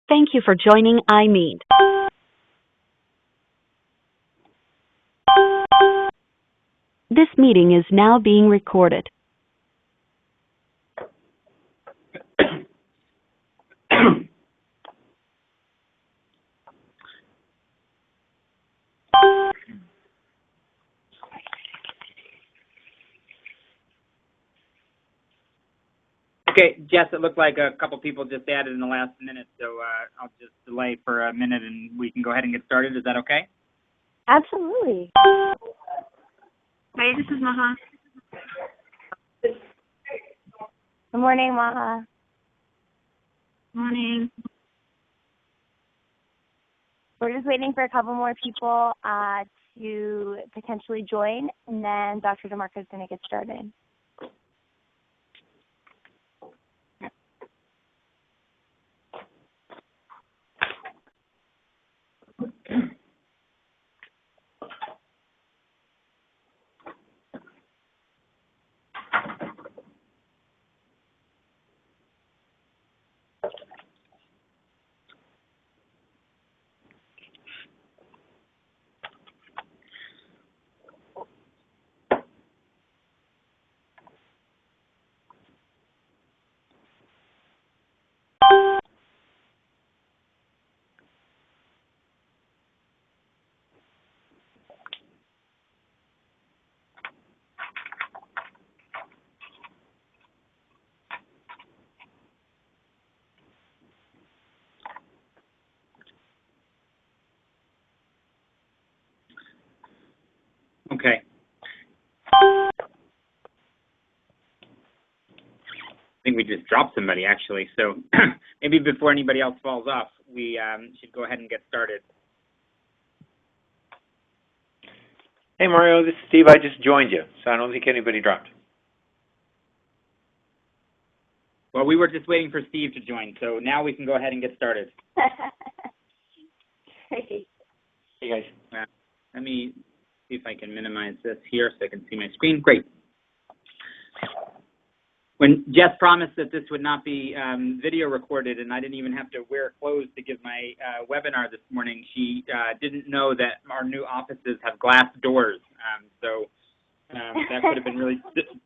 Thank you for joining iMeet. This meeting is now being recorded. Okay, Jess, it looked like a couple people just added in the last minute, so I'll just delay for a minute and we can go ahead and get started. Is that okay? Absolutely. Hi, this is Maha. Good morning, Maha. Morning. We're just waiting for a couple more people to potentially join, and then Dr. DeMarco is going to get started. Okay. I think we just dropped somebody, actually. So maybe before anybody else falls off, we should go ahead and get started. Hey, Mario, this is Steve. I just joined you, so I don't think anybody dropped. Well, we were just waiting for Steve to join, so now we can go ahead and get started. Great. Hey, guys. Let me see if I can minimize this here so I can see my screen. Great. When Jess promised that this would not be video recorded and I didn't even have to wear clothes to give my webinar this morning, she didn't know that our new offices have glass doors. So that could have been really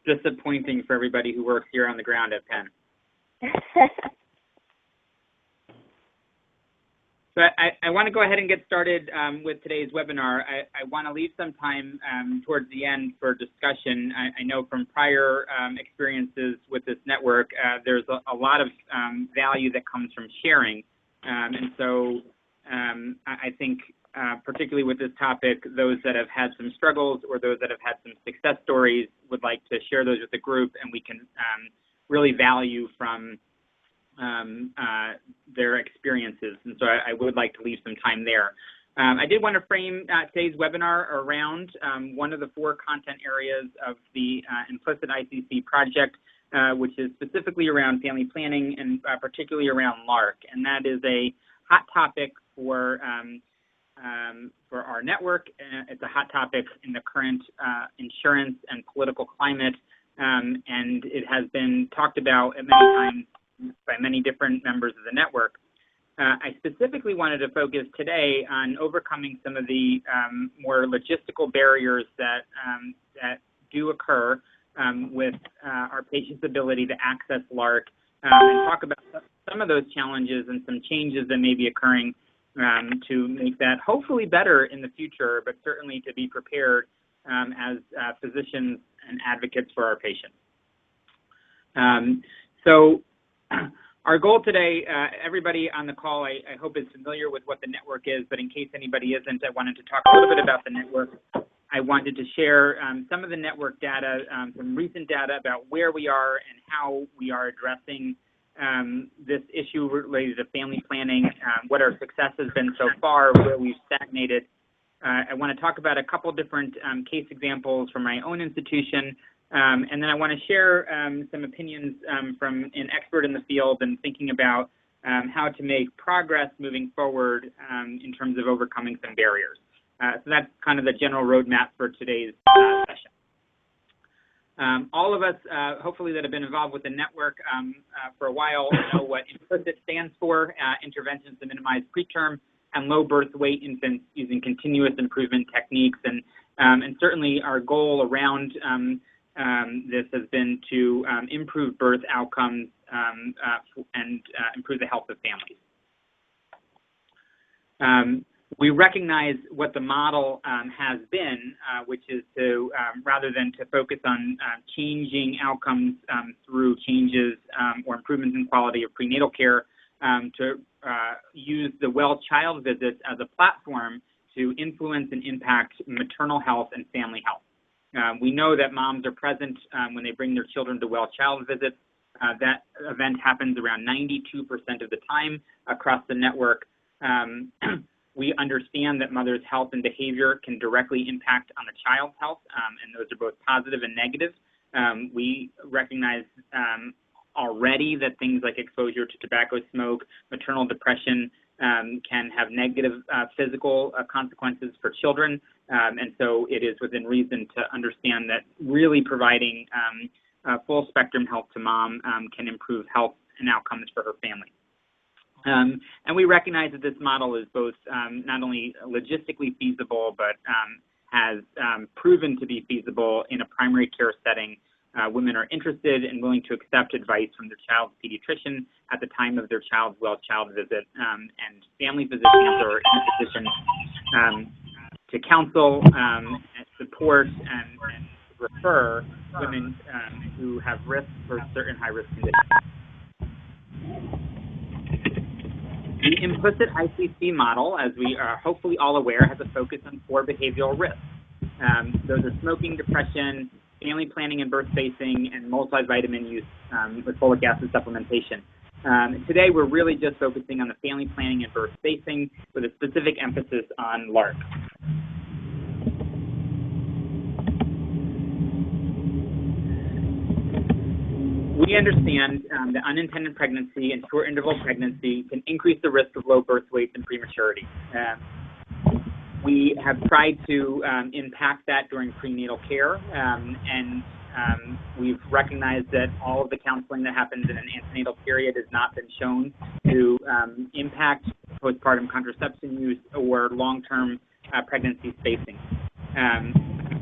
disappointing for everybody who works here on the ground at Penn. So I want to go ahead and get started with today's webinar. I want to leave some time towards the end for discussion. I know from prior experiences with this network, there's a lot of value that comes from sharing. And so I think particularly with this topic, those that have had some struggles or those that have had some success stories would like to share those with the group, and we can really value from their experiences. And so I would like to leave some time there. I did want to frame today's webinar around one of the 4 content areas of the IMPLICIT ICC project, which is specifically around family planning and particularly around LARC. And that is a hot topic for our network. It's a hot topic in the current insurance and political climate, and it has been talked about at many times by many different members of the network. I specifically wanted to focus today on overcoming some of the more logistical barriers that do occur with our patients' ability to access LARC, and talk about some of those challenges and some changes that may be occurring to make that hopefully better in the future, but certainly to be prepared as physicians and advocates for our patients. So our goal today, everybody on the call, I hope is familiar with what the network is, but in case anybody isn't, I wanted to talk a little bit about the network. I wanted to share some of the network data, some recent data about where we are and how we are addressing this issue related to family planning, what our success has been so far, where we've stagnated. I want to talk about a couple different case examples from my own institution, and then I want to share some opinions from an expert in the field and thinking about how to make progress moving forward in terms of overcoming some barriers. So that's kind of the general roadmap for today's session. All of us, hopefully, that have been involved with the network for a while know what IMPLICIT stands for, interventions to minimize preterm and low birth weight infants using continuous improvement techniques. And certainly our goal around this has been to improve birth outcomes and improve the health of families. We recognize what the model has been, which is to, rather than to focus on changing outcomes through changes or improvements in quality of prenatal care, to use the well child visits as a platform to influence and impact maternal health and family health. We know that moms are present when they bring their children to well child visits. That event happens around 92% of the time across the network. We understand that mother's health and behavior can directly impact on the child's health, and those are both positive and negative. We recognize already that things like exposure to tobacco smoke, maternal depression can have negative physical consequences for children, and so it is within reason to understand that really providing full spectrum health to mom can improve health and outcomes for her family. And we recognize that this model is both not only logistically feasible, but has proven to be feasible in a primary care setting. Women are interested and willing to accept advice from their child's pediatrician at the time of their child's well child visit, and family physicians are in a position to counsel, and support, and refer women who have risk for certain high-risk conditions. The implicit ICC model, as we are hopefully all aware, has a focus on 4 behavioral risks. Those are smoking, depression, family planning and birth spacing, and multivitamin use with folic acid supplementation. Today, we're really just focusing on the family planning and birth spacing with a specific emphasis on LARC. We understand that unintended pregnancy and short interval pregnancy can increase the risk of low birth weights and prematurity. We have tried to impact that during prenatal care, and we've recognized that all of the counseling that happens in an antenatal period has not been shown to impact postpartum contraception use or long-term pregnancy spacing.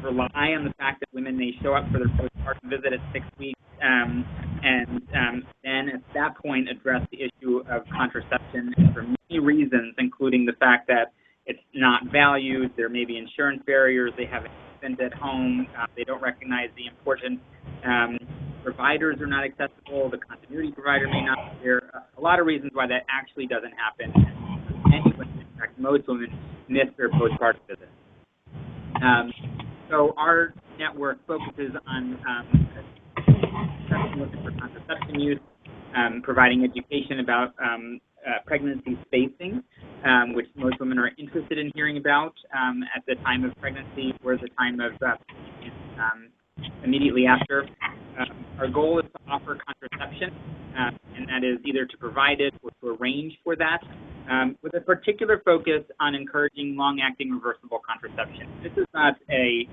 We rely on the fact that women may show up for their postpartum visit at 6 weeks, and then at that point address the issue of contraception for many reasons, including the fact that it's not valued, there may be insurance barriers, they have an infant at home, they don't recognize the importance, providers are not accessible, the continuity provider may not be there, a lot of reasons why that actually doesn't happen. Many women, in fact, most women miss their postpartum visit. So our network focuses on looking for contraception use, providing education about pregnancy spacing, which most women are interested in hearing about at the time of pregnancy or the time of immediately after. Our goal is to offer contraception, and that is either to provide it or to arrange for that, with a particular focus on encouraging long-acting reversible contraception. This is not a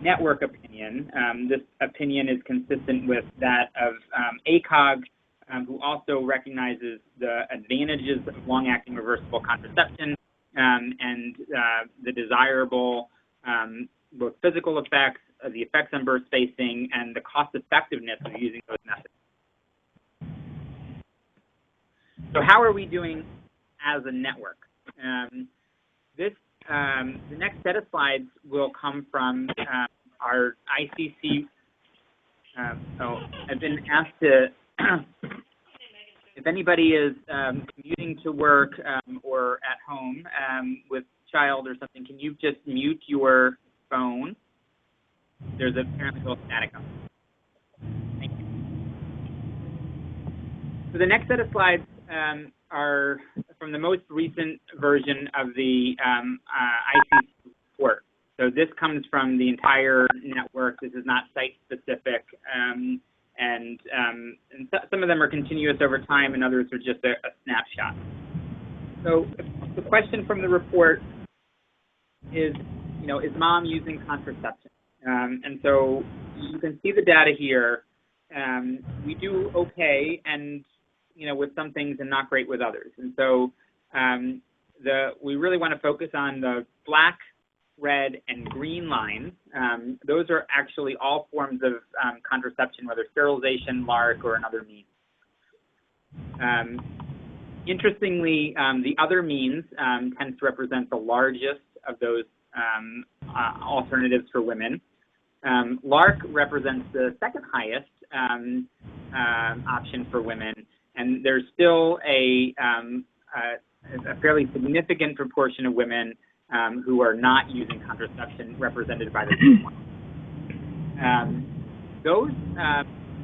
network opinion. This opinion is consistent with that of ACOG, who also recognizes the advantages of long-acting reversible contraception and the desirable both physical effects, the effects on birth spacing, and the cost-effectiveness of using those methods. So how are we doing as a network? The next set of slides will come from our ICC. So I've been asked to, if anybody is commuting to work or at home with child or something, can you just mute your phone? There's apparently a little static on it. Thank you. So the next set of slides are from the most recent version of the ICC report. So this comes from the entire network. This is not site-specific, and some of them are continuous over time, and others are just a snapshot. So the question from the report is, is mom using contraception? And so you can see the data here. We do okay, and with some things, and not great with others. And so we really want to focus on the black, red, and green lines. Those are actually all forms of contraception, whether sterilization, LARC, or another means. Interestingly, the other means tends to represent the largest of those alternatives for women. LARC represents the second highest option for women, and there's still a fairly significant proportion of women who are not using contraception, represented by the blue one.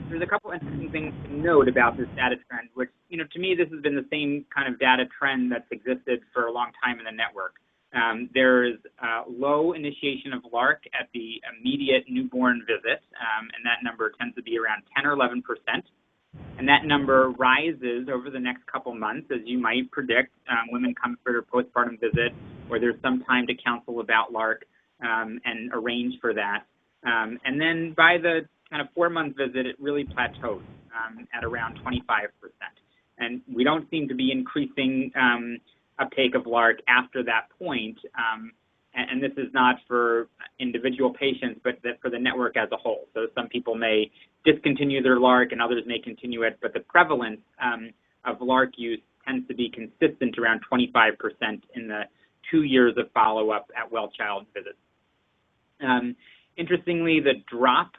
There's a couple interesting things to note about this data trend, which, to me, this has been the same kind of data trend that's existed for a long time in the network. There is low initiation of LARC at the immediate newborn visit, and that number tends to be around 10 or 11%. And that number rises over the next couple months, as you might predict. Women come for their postpartum visit, or there's some time to counsel about LARC and arrange for that. And then by the kind of 4-month visit, it really plateaus at around 25%. And we don't seem to be increasing uptake of LARC after that point. And this is not for individual patients, but for the network as a whole. So some people may discontinue their LARC and others may continue it, but the prevalence of LARC use tends to be consistent around 25% in the 2 years of follow-up at well-child visits. Interestingly, the drop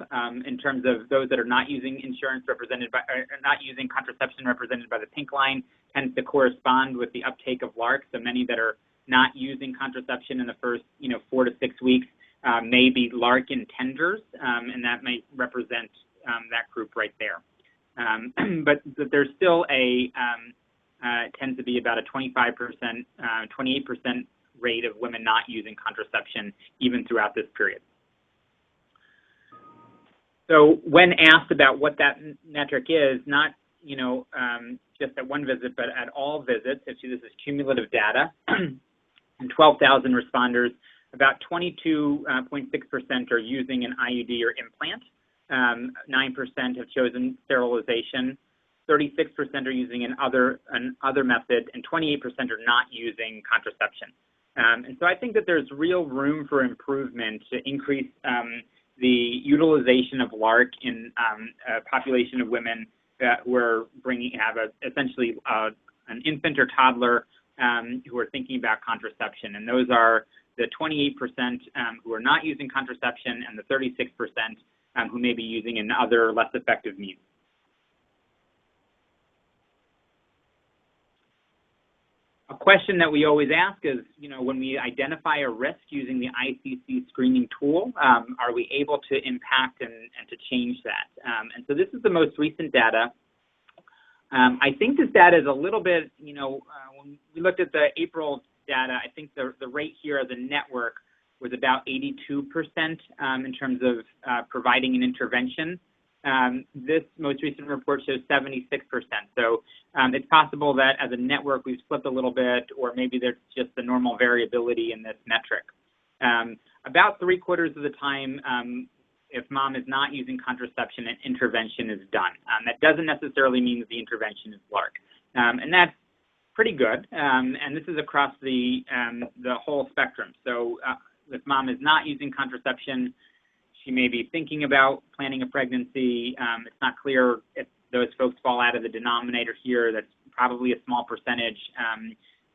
in terms of those that are not using insurance represented by, or not using contraception represented by the pink line, tends to correspond with the uptake of LARC. So many that are not using contraception in the first, 4 to 6 weeks may be LARC intenders, and that may represent that group right there. But there's still tends to be about a 25%, 28% rate of women not using contraception even throughout this period. So when asked about what that metric is, not just at one visit, but at all visits, this is cumulative data, and 12,000 responders, about 22.6% are using an IUD or implant. 9% have chosen sterilization. 36% are using an other method, and 28% are not using contraception. And so I think that there's real room for improvement to increase the utilization of LARC in a population of women who are essentially an infant or toddler who are thinking about contraception. And those are the 28% who are not using contraception and the 36% who may be using another less effective means. A question that we always ask is, when we identify a risk using the ICC screening tool, are we able to impact and to change that? And so this is the most recent data. I think this data is a little bit, when we looked at the April data, I think the rate here as a network was about 82% in terms of providing an intervention. This most recent report shows 76%. So it's possible that as a network we've slipped a little bit, or maybe there's just the normal variability in this metric. About 3/4 of the time, if mom is not using contraception, an intervention is done. That doesn't necessarily mean that the intervention is LARC. And that's pretty good. And this is across the whole spectrum. So if mom is not using contraception, she may be thinking about planning a pregnancy. It's not clear if those folks fall out of the denominator here. That's probably a small percentage.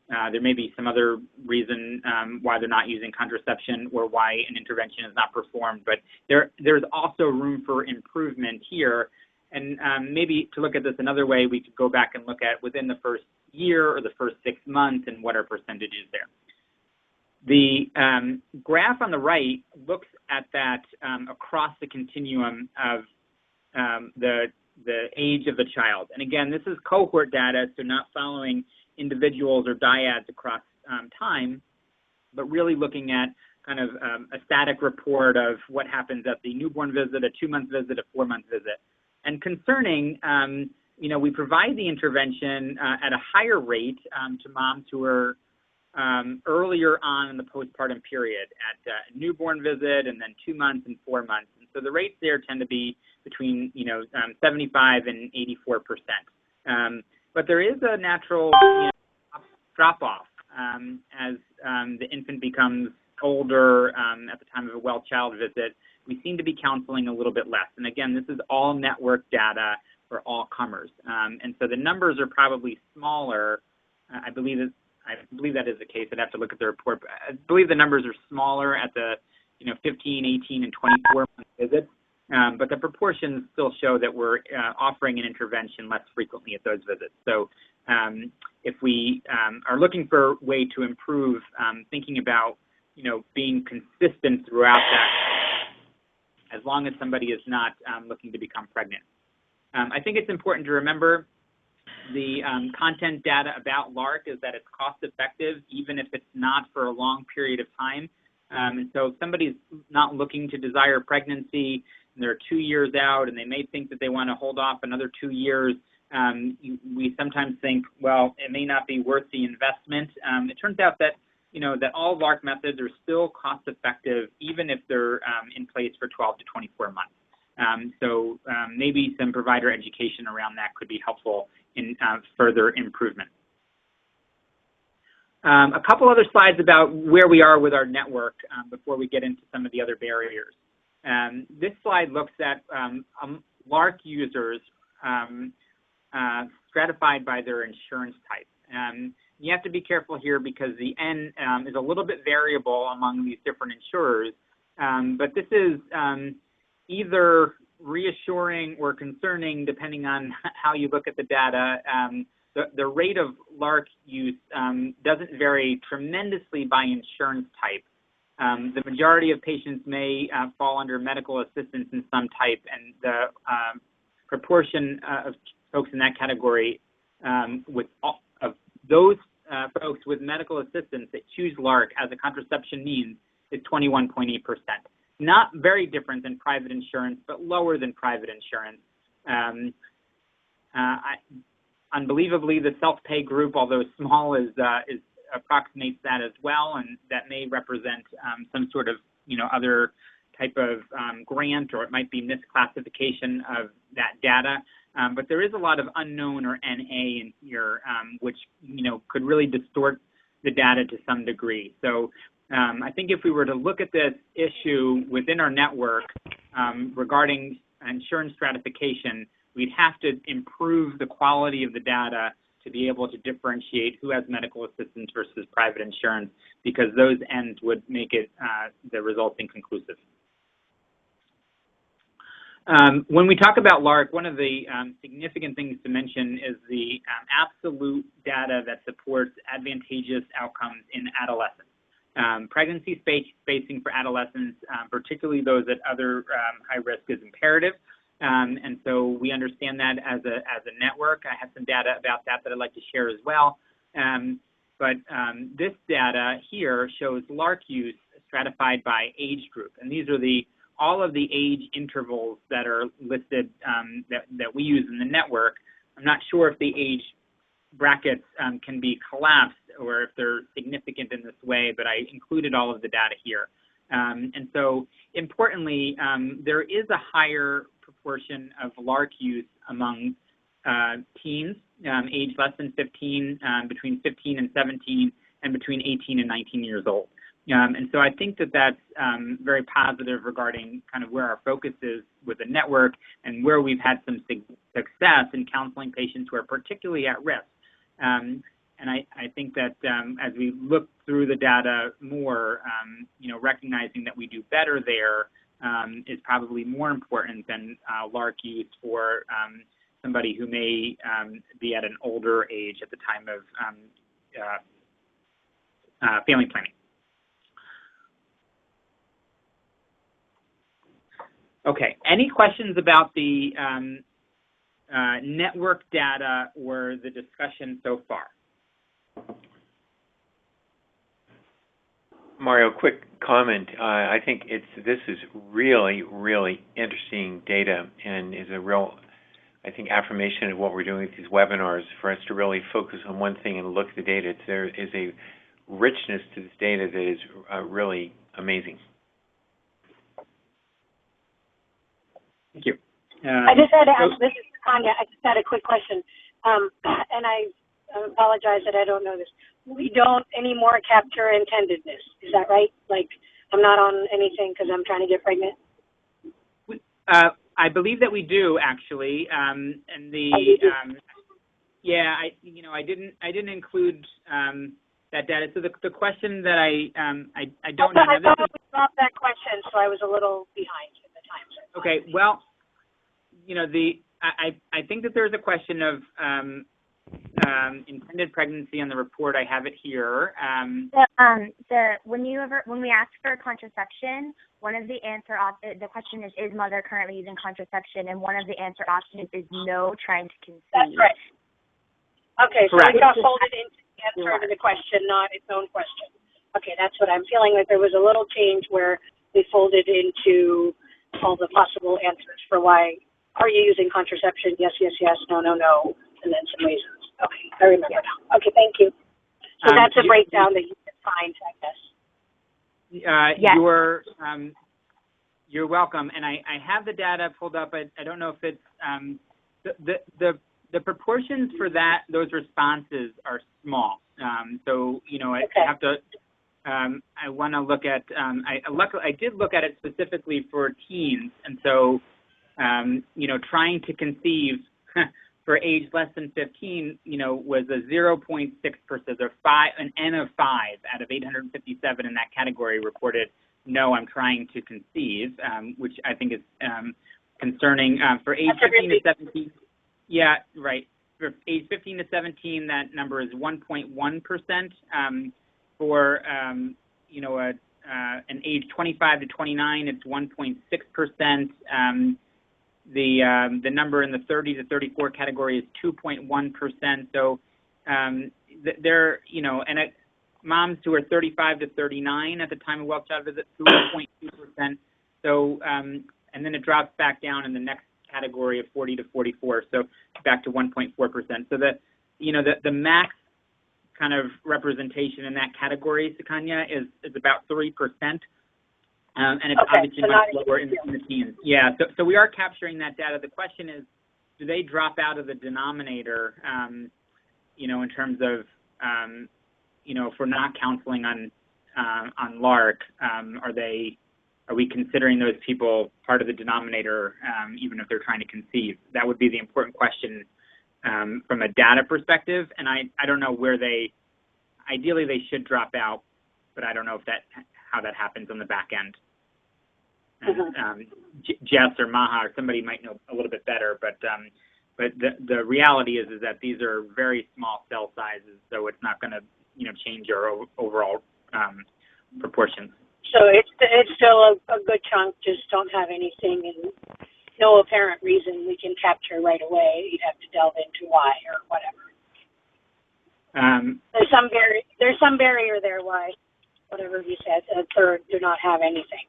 There may be some other reason why they're not using contraception or why an intervention is not performed. But there's also room for improvement here. And maybe to look at this another way, we could go back and look at within the first year or the first 6 months and what our percentage is there. The graph on the right looks at that across the continuum of the age of the child. And again, this is cohort data, so not following individuals or dyads across time, but really looking at kind of a static report of what happens at the newborn visit, a 2-month visit, a 4-month visit. And concerning, we provide the intervention at a higher rate to moms who are earlier on in the postpartum period at a newborn visit and then 2 months and 4 months. And so the rates there tend to be between 75 and 84%. But there is a natural drop-off as the infant becomes older at the time of a well-child visit. We seem to be counseling a little bit less. And again, this is all network data for all comers. And so the numbers are probably smaller. I believe that is the case. I'd have to look at the report. But I believe the numbers are smaller at the 15, 18, and 24-month visits. But the proportions still show that we're offering an intervention less frequently at those visits. So if we are looking for a way to improve, thinking about being consistent throughout that, as long as somebody is not looking to become pregnant. I think it's important to remember the content data about LARC is that it's cost effective, even if it's not for a long period of time. And so if somebody's not looking to desire pregnancy, and they're 2 years out, and they may think that they want to hold off another 2 years, we sometimes think, well, it may not be worth the investment. It turns out that that all LARC methods are still cost effective, even if they're in place for 12 to 24 months. So maybe some provider education around that could be helpful in further improvement. A couple other slides about where we are with our network before we get into some of the other barriers. This slide looks at LARC users stratified by their insurance type. You have to be careful here because the N is a little bit variable among these different insurers, but this is either reassuring or concerning depending on how you look at the data. The rate of LARC use doesn't vary tremendously by insurance type. The majority of patients may fall under medical assistance in some type, and the proportion of folks in that category of those folks with medical assistance that choose LARC as a contraception means is 21.8%. Not very different than private insurance, but lower than private insurance. Unbelievably, the self-pay group, although small, approximates that as well, and that may represent some sort of other type of grant, or it might be misclassification of that data. But there is a lot of unknown or NA in here, which could really distort the data to some degree. So I think if we were to look at this issue within our network regarding insurance stratification, we'd have to improve the quality of the data to be able to differentiate who has medical assistance versus private insurance, because those ends would make it the results inconclusive. When we talk about LARC, one of the significant things to mention is the absolute data that supports advantageous outcomes in adolescents. Pregnancy spacing for adolescents, particularly those at other high risk, is imperative. And so we understand that as a network. I have some data about that I'd like to share as well. But this data here shows LARC use stratified by age group. And these are all of the age intervals that are listed that we use in the network. I'm not sure if the age brackets can be collapsed or if they're significant in this way, but I included all of the data here. And so importantly, there is a higher proportion of LARC use among teens, age less than 15, between 15 and 17, and between 18 and 19 years old. And so I think that that's very positive regarding kind of where our focus is with the network and where we've had some success in counseling patients who are particularly at risk. And I think that as we look through the data more, recognizing that we do better there is probably more important than LARC use for somebody who may be at an older age at the time of family planning. Okay, any questions about the network data or the discussion so far? Mario, quick comment. I think this is really, really interesting data, and is a real, I think, affirmation of what we're doing with these webinars, for us to really focus on one thing and look at the data. There is a richness to this data that is really amazing. Thank you. I just had to ask, this is Tanya, I just had a quick question, and I apologize that I don't know this. We don't anymore capture intendedness, is that right? Like, I'm not on anything because I'm trying to get pregnant? I believe that we do, actually, and the yeah, I didn't include that data. So the question that I don't know. I thought we dropped that question, so I was a little behind in the time. Okay, well, I think that there's a question of intended pregnancy on the report. I have it here. When we ask for contraception, one of the the question is mother currently using contraception, and one of the answer options is no, trying to conceive. That's right. Okay, so Correct. it got folded into the answer to the question, not its own question. Okay, that's what I'm feeling, like there was a little change where we folded into all the possible answers for why are you using contraception? Yes, yes, yes, no, no, no, and then some reasons. Okay, I remember now. Okay, thank you. So that's a breakdown that you can find, I guess. Yes. You're welcome, and I have the data pulled up. I don't know if it's the proportions for those responses are small. So I have to. I want to look at. I did look at it specifically for teens, and so trying to conceive for age less than 15, was a 0.6%, or an N of 5 out of 857 in that category reported, no, I'm trying to conceive, which I think is concerning. For age 15 to 17, yeah, right. For age 15 to 17, that number is 1.1%. For an age 25 to 29, it's 1.6%. The number in the 30 to 34 category is 2.1%. So they're moms who are 35 to 39 at the time of well child visit, 3.2%. So and then it drops back down in the next category of 40 to 44, so back to 1.4%. So the max kind of representation in that category, Sukanya, is about 3%. And it's obviously much lower in the teens. Yeah, so we are capturing that data. The question is, do they drop out of the denominator, in terms of, if we're not counseling on LARC, are we considering those people part of the denominator, even if they're trying to conceive? That would be the important question from a data perspective. And I don't know where ideally they should drop out, but I don't know how that happens on the back end. Jess or Maha or somebody might know a little bit better, but the reality is that these are very small cell sizes, so it's not going to change our overall proportions. So it's still a good chunk. Just don't have anything and no apparent reason we can capture right away. You'd have to delve into why or whatever. There's some barrier there. Why, whatever you said, a third do not have anything.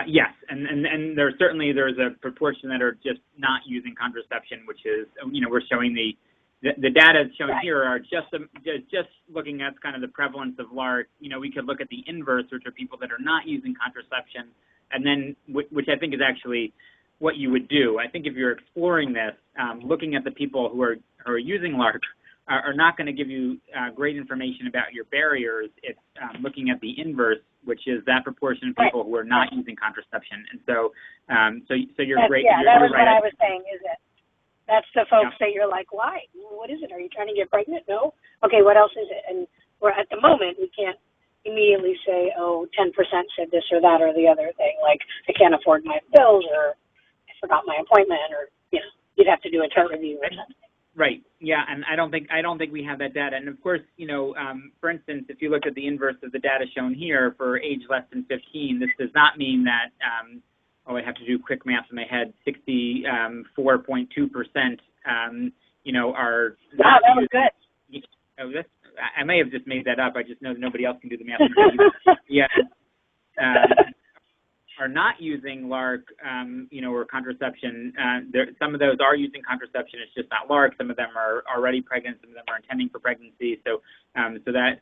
Yes, and there's a proportion that are just not using contraception, which is we're showing the data shown here are just looking at kind of the prevalence of LARC. We could look at the inverse, which are people that are not using contraception, and then which I think is actually what you would do. I think if you're exploring this, looking at the people who are using LARC are not going to give you great information about your barriers. It's looking at the inverse, which is that proportion of people who are not using contraception. And so you're great. Yeah, you're that was right. what I was saying. Is it? That's the folks that you're like, why? What is it? Are you trying to get pregnant? No. Okay, what else is it? And we're at the moment we can't immediately say, 10% said this or that or the other thing. Like I can't afford my bills, or I forgot my appointment, or you'd have to do a chart review or something. Right. Yeah, and I don't think we have that data. And of course, for instance, if you look at the inverse of the data shown here for age less than 15, this does not mean that. I have to do quick math in my head. 64.2%. Are. Wow, that was good. I may have just made that up. I just know nobody else can do the math. Yeah. are not using LARC, or contraception, some of those are using contraception. It's just not LARC. Some of them are already pregnant. Some of them are intending for pregnancy. So that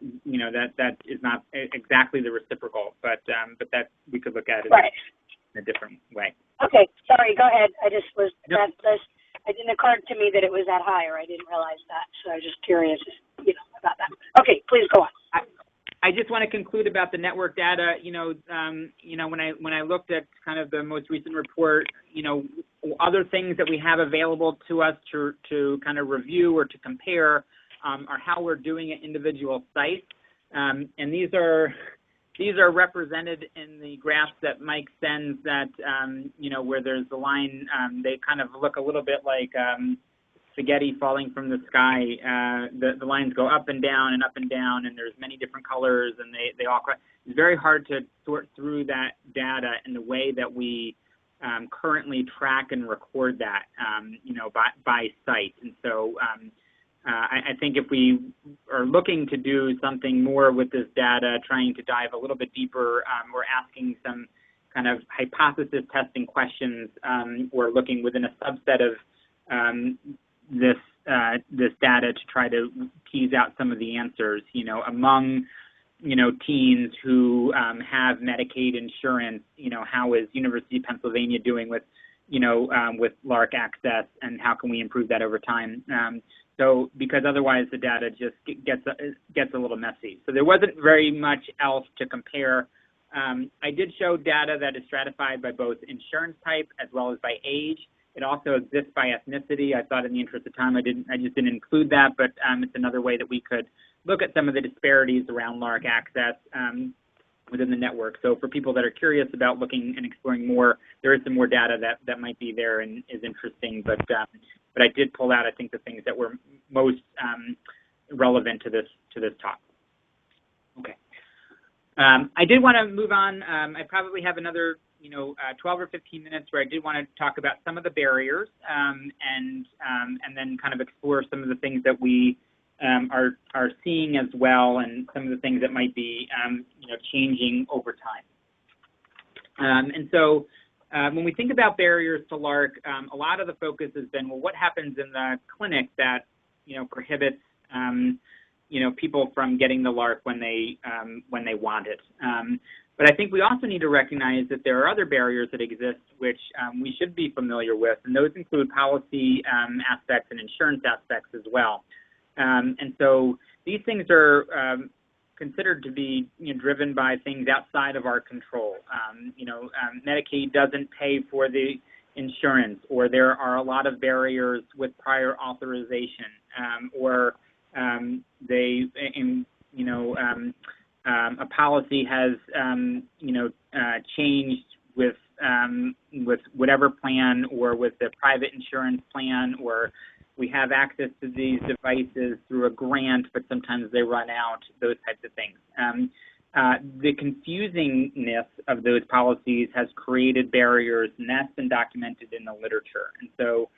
that is not exactly the reciprocal, but that we could look at it in a different way. Okay, sorry. Go ahead. I just was Yep. it didn't occur to me that it was that high, or I didn't realize that. So I was just curious, about that. Okay, please go on. I just want to conclude about the network data. When I looked at kind of the most recent report, other things that we have available to us to kind of review or to compare are how we're doing at individual sites, and these are represented in the graphs that Mike sends. That where there's the line, they kind of look a little bit like spaghetti falling from the sky. The lines go up and down, and there's many different colors, and they all. It's very hard to sort through that data in the way that we currently track and record that, by site. And so I think if we are looking to do something more with this data, trying to dive a little bit deeper, we're asking some kind of hypothesis testing questions, or looking within a subset of this data to try to tease out some of the answers, among, teens who have Medicaid insurance, how is University of Pennsylvania doing with, with LARC access, and how can we improve that over time? So because otherwise the data just gets a little messy. So there wasn't very much else to compare. I did show data that is stratified by both insurance type as well as by age. It also exists by ethnicity. I thought in the interest of time I just didn't include that, but it's another way that we could look at some of the disparities around LARC access within the network. So for people that are curious about looking and exploring more, there is some more data that might be there and is interesting. But I did pull out, I think, the things that were most relevant to this talk. Okay. I did want to move on. I probably have another 12 or 15 minutes where I did want to talk about some of the barriers, and then kind of explore some of the things that we are seeing as well, and some of the things that might be changing over time. And so when we think about barriers to LARC, a lot of the focus has been, well, what happens in the clinic that prohibits people from getting the LARC when they want it. But I think we also need to recognize that there are other barriers that exist which we should be familiar with, and those include policy aspects and insurance aspects as well. And so these things are considered to be driven by things outside of our control. Medicaid doesn't pay for the insurance, or there are a lot of barriers with prior authorization, or a policy has changed with whatever plan, or with the private insurance plan, or we have access to these devices through a grant, but sometimes they run out, those types of things. The confusingness of those policies has created barriers, and that's been documented in the literature. And so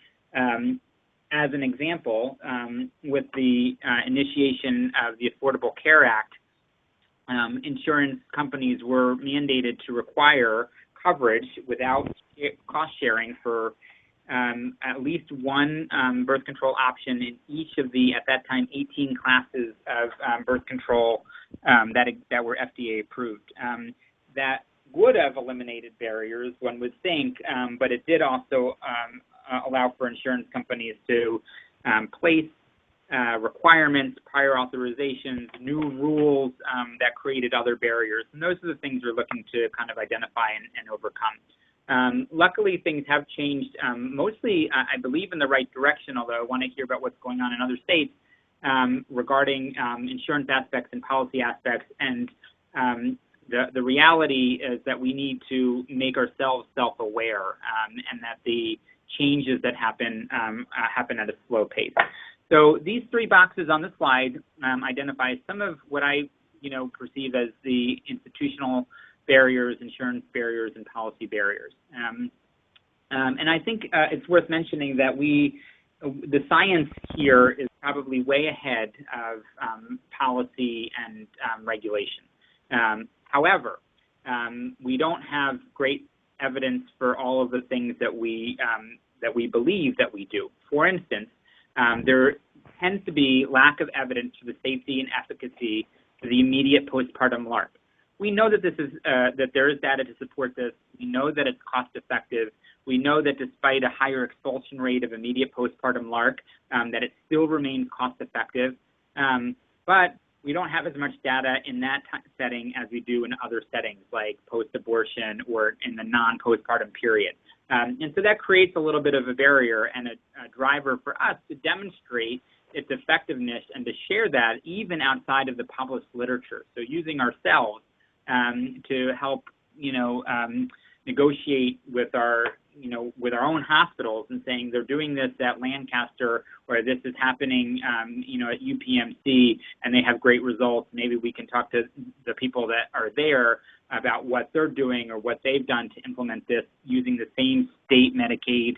as an example, with the initiation of the Affordable Care Act, insurance companies were mandated to require coverage without cost sharing for at least one birth control option in each of the, at that time, 18 classes of birth control that were FDA approved. That would have eliminated barriers, one would think, but it did also allow for insurance companies to place requirements, prior authorizations, new rules that created other barriers. And those are the things we're looking to kind of identify and overcome. Luckily, things have changed mostly, I believe, in the right direction, although I want to hear about what's going on in other states regarding insurance aspects and policy aspects. And the reality is that we need to make ourselves self-aware, and that the changes that happen happen at a slow pace. So these three boxes on the slide identify some of what I perceive as the institutional barriers, insurance barriers, and policy barriers. And I think it's worth mentioning that the science here is probably way ahead of policy and regulation. However, we don't have great evidence for all of the things that we believe that we do. For instance, there tends to be lack of evidence for the safety and efficacy of the immediate postpartum LARC. We know that that there is data to support this. We know that it's cost effective. We know that despite a higher expulsion rate of immediate postpartum LARC, that it still remains cost effective. But we don't have as much data in that setting as we do in other settings like post-abortion or in the non-postpartum period. And so that creates a little bit of a barrier and a driver for us to demonstrate its effectiveness and to share that even outside of the published literature. So using ourselves to help, negotiate with our own hospitals and saying they're doing this at Lancaster or this is happening, at UPMC and they have great results. Maybe we can talk to the people that are there about what they're doing or what they've done to implement this using the same state Medicaid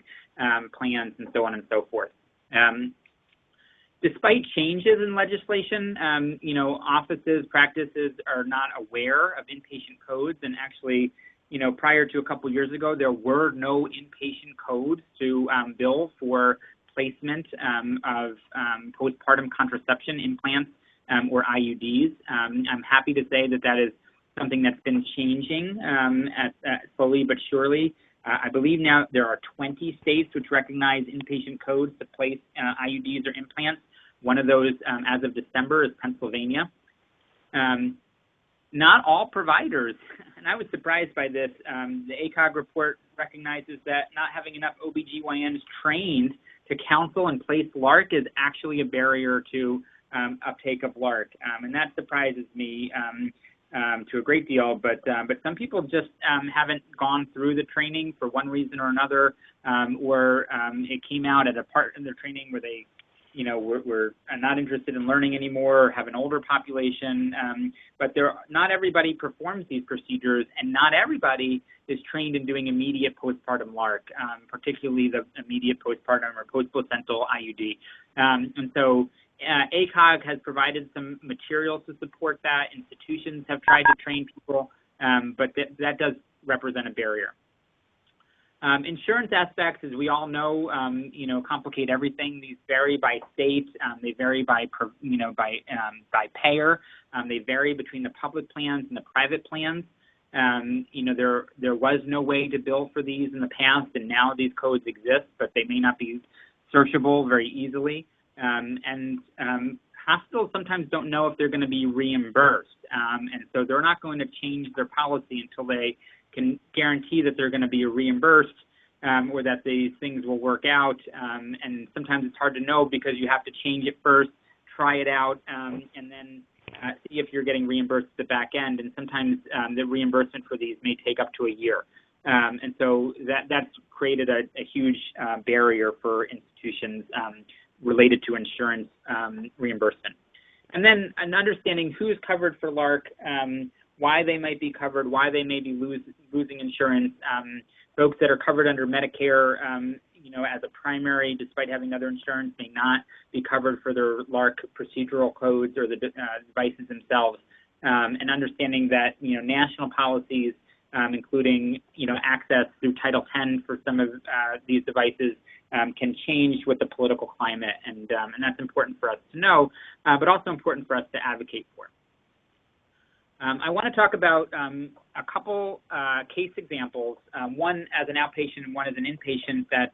plans and so on and so forth. Despite changes in legislation, offices, practices are not aware of inpatient codes, and actually, prior to a couple years ago, there were no inpatient codes to bill for placement of postpartum contraception implants or IUDs. I'm happy to say that is something that's been changing slowly but surely. I believe now there are 20 states which recognize inpatient codes to place IUDs or implants. One of those, as of December, is Pennsylvania. Not all providers, and I was surprised by this, the ACOG report recognizes that not having enough OBGYNs trained to counsel and place LARC is actually a barrier to uptake of LARC. And that surprises me to a great deal, but some people just haven't gone through the training for one reason or another, or it came out at a part in their training where they we're not interested in learning anymore or have an older population, but not everybody performs these procedures, and not everybody is trained in doing immediate postpartum LARC, particularly the immediate postpartum or post-placental IUD. And so ACOG has provided some materials to support that. Institutions have tried to train people, but that does represent a barrier. Insurance aspects, as we all know, complicate everything. These vary by state. They vary by payer. They vary between the public plans and the private plans. There was no way to bill for these in the past, and now these codes exist, but they may not be searchable very easily. And hospitals sometimes don't know if they're going to be reimbursed, and so they're not going to change their policy until they can guarantee that they're going to be reimbursed or that these things will work out. And sometimes it's hard to know because you have to change it first, try it out, and then see if you're getting reimbursed at the back end. And sometimes the reimbursement for these may take up to a year. And so that's created a huge barrier for institutions related to insurance reimbursement. And then an understanding who's covered for LARC, why they might be covered, why they may be losing insurance. Folks that are covered under Medicare, as a primary, despite having other insurance, may not be covered for their LARC procedural codes or the devices themselves. And understanding that, national policies, including, access through Title X for some of these devices, can change with the political climate. And that's important for us to know, but also important for us to advocate for. I want to talk about a couple case examples, one as an outpatient and one as an inpatient that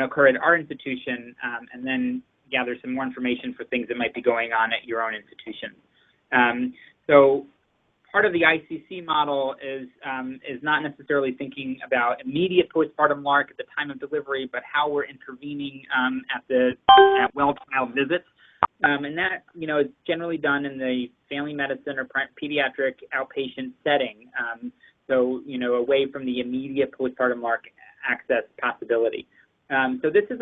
occur at our institution, and then gather some more information for things that might be going on at your own institution. So part of the ICC model is not necessarily thinking about immediate postpartum LARC at the time of delivery, but how we're intervening at well child visits. And that, is generally done in the family medicine or pediatric outpatient setting. So, away from the immediate postpartum LARC access possibility. So this is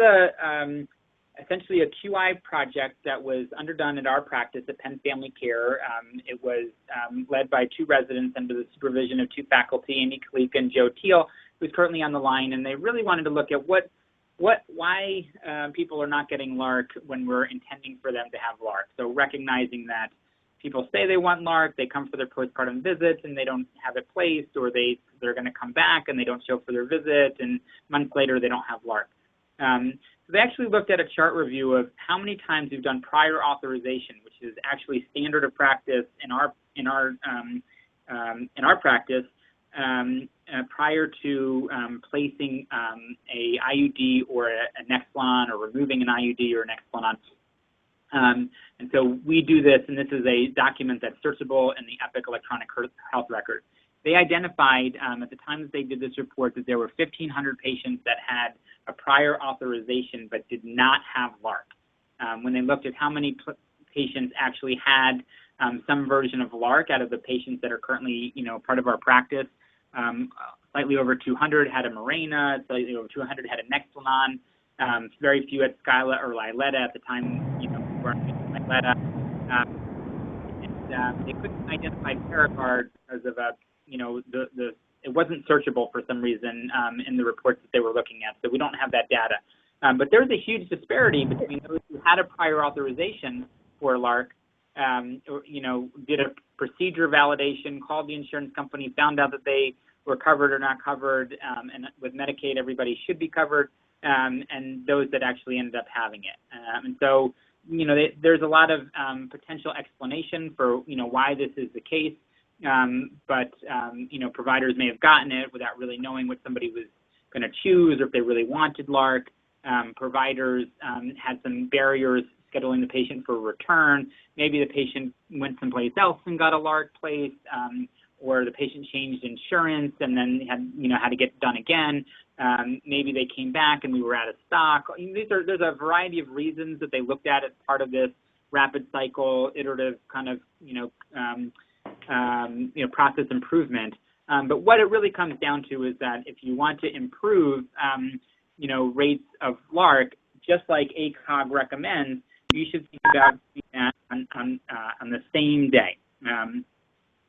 essentially a QI project that was underdone at our practice at Penn Family Care. It was led by two residents under the supervision of two faculty, Amy Kalika and Joe Teal, who's currently on the line, and they really wanted to look at why people are not getting LARC when we're intending for them to have LARC. So recognizing that people say they want LARC, they come for their postpartum visits and they don't have it placed, or they're going to come back and they don't show for their visit, and months later they don't have LARC. So they actually looked at a chart review of how many times we've done prior authorization, which is actually standard of practice in our practice, prior to placing a IUD or a Nexplanon, or removing an IUD or a Nexplanon. And so we do this, and this is a document that's searchable in the Epic electronic health record. They identified at the time that they did this report that there were 1,500 patients that had a prior authorization but did not have LARC. When they looked at how many patients actually had some version of LARC out of the patients that are currently, part of our practice, slightly over 200 had a Mirena, slightly over 200 had a Nexplanon, very few had Skyla or Liletta at the time, were Liletta. And they couldn't identify Paragard because of it wasn't searchable for some reason in the reports that they were looking at, so we don't have that data. But there's a huge disparity between those who had a prior authorization for LARC, did a procedure validation, called the insurance company, found out that they were covered or not covered, and with Medicaid everybody should be covered, and those that actually ended up having it. And so, there's a lot of potential explanation for, why this is the case. But providers may have gotten it without really knowing what somebody was going to choose, or if they really wanted LARC. Providers had some barriers scheduling the patient for return. Maybe the patient went someplace else and got a LARC placed, or the patient changed insurance and then had to get done again. Maybe they came back and we were out of stock. There's a variety of reasons that they looked at as part of this rapid cycle, iterative kind of, process improvement. But what it really comes down to is that if you want to improve, rates of LARC, just like ACOG recommends, you should think about doing that on the same day.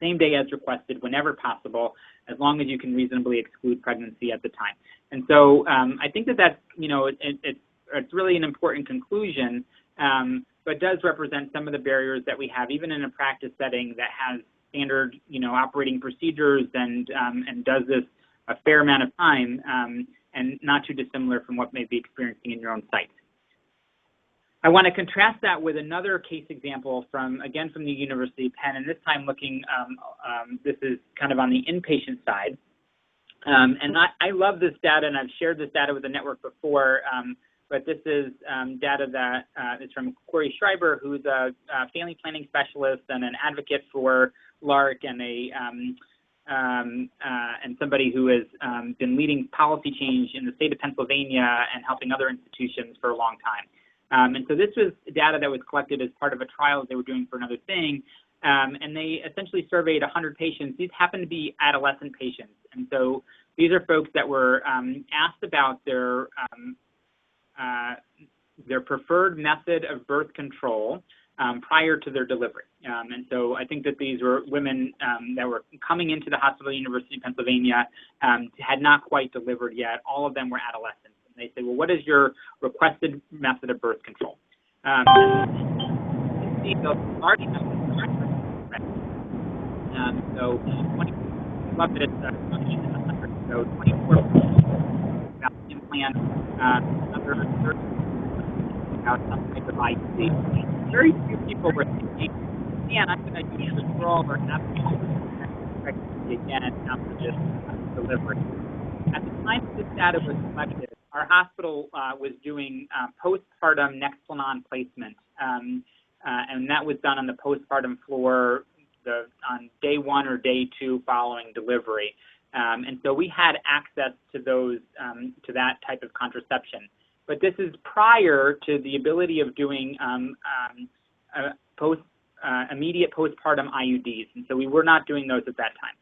Same day as requested, whenever possible, as long as you can reasonably exclude pregnancy at the time. And so I think that's, it's really an important conclusion, but does represent some of the barriers that we have, even in a practice setting that has standard, operating procedures and does this a fair amount of time, and not too dissimilar from what may be experiencing in your own site. I want to contrast that with another case example from the University of Penn, and this time looking, this is kind of on the inpatient side. And I love this data, and I've shared this data with the network before, but this is data that is from Corey Schreiber, who's a family planning specialist and an advocate for LARC, and and somebody who has been leading policy change in the state of Pennsylvania and helping other institutions for a long time. And so this was data that was collected as part of a trial that they were doing for another thing, and they essentially surveyed 100 patients. These happen to be adolescent patients, and so these are folks that were asked about their preferred method of birth control prior to their delivery. And so I think that these were women that were coming into the hospital at the University of Pennsylvania, had not quite delivered yet. All of them were adolescents. And they say, well, what is your requested method of birth control? See the large numbers. So 20, I love that it's 100. So 24 about implant, another 30 about some type of IC. Very few people were thinking, man, I'm going to use withdrawal or pregnancy again after this delivery. At the time this data was collected, our hospital was doing postpartum Nexplanon placement, and that was done on the postpartum floor on day 1 or day 2 following delivery. And so we had access to those, to that type of contraception. But this is prior to the ability of doing immediate postpartum IUDs, and so we were not doing those at that time.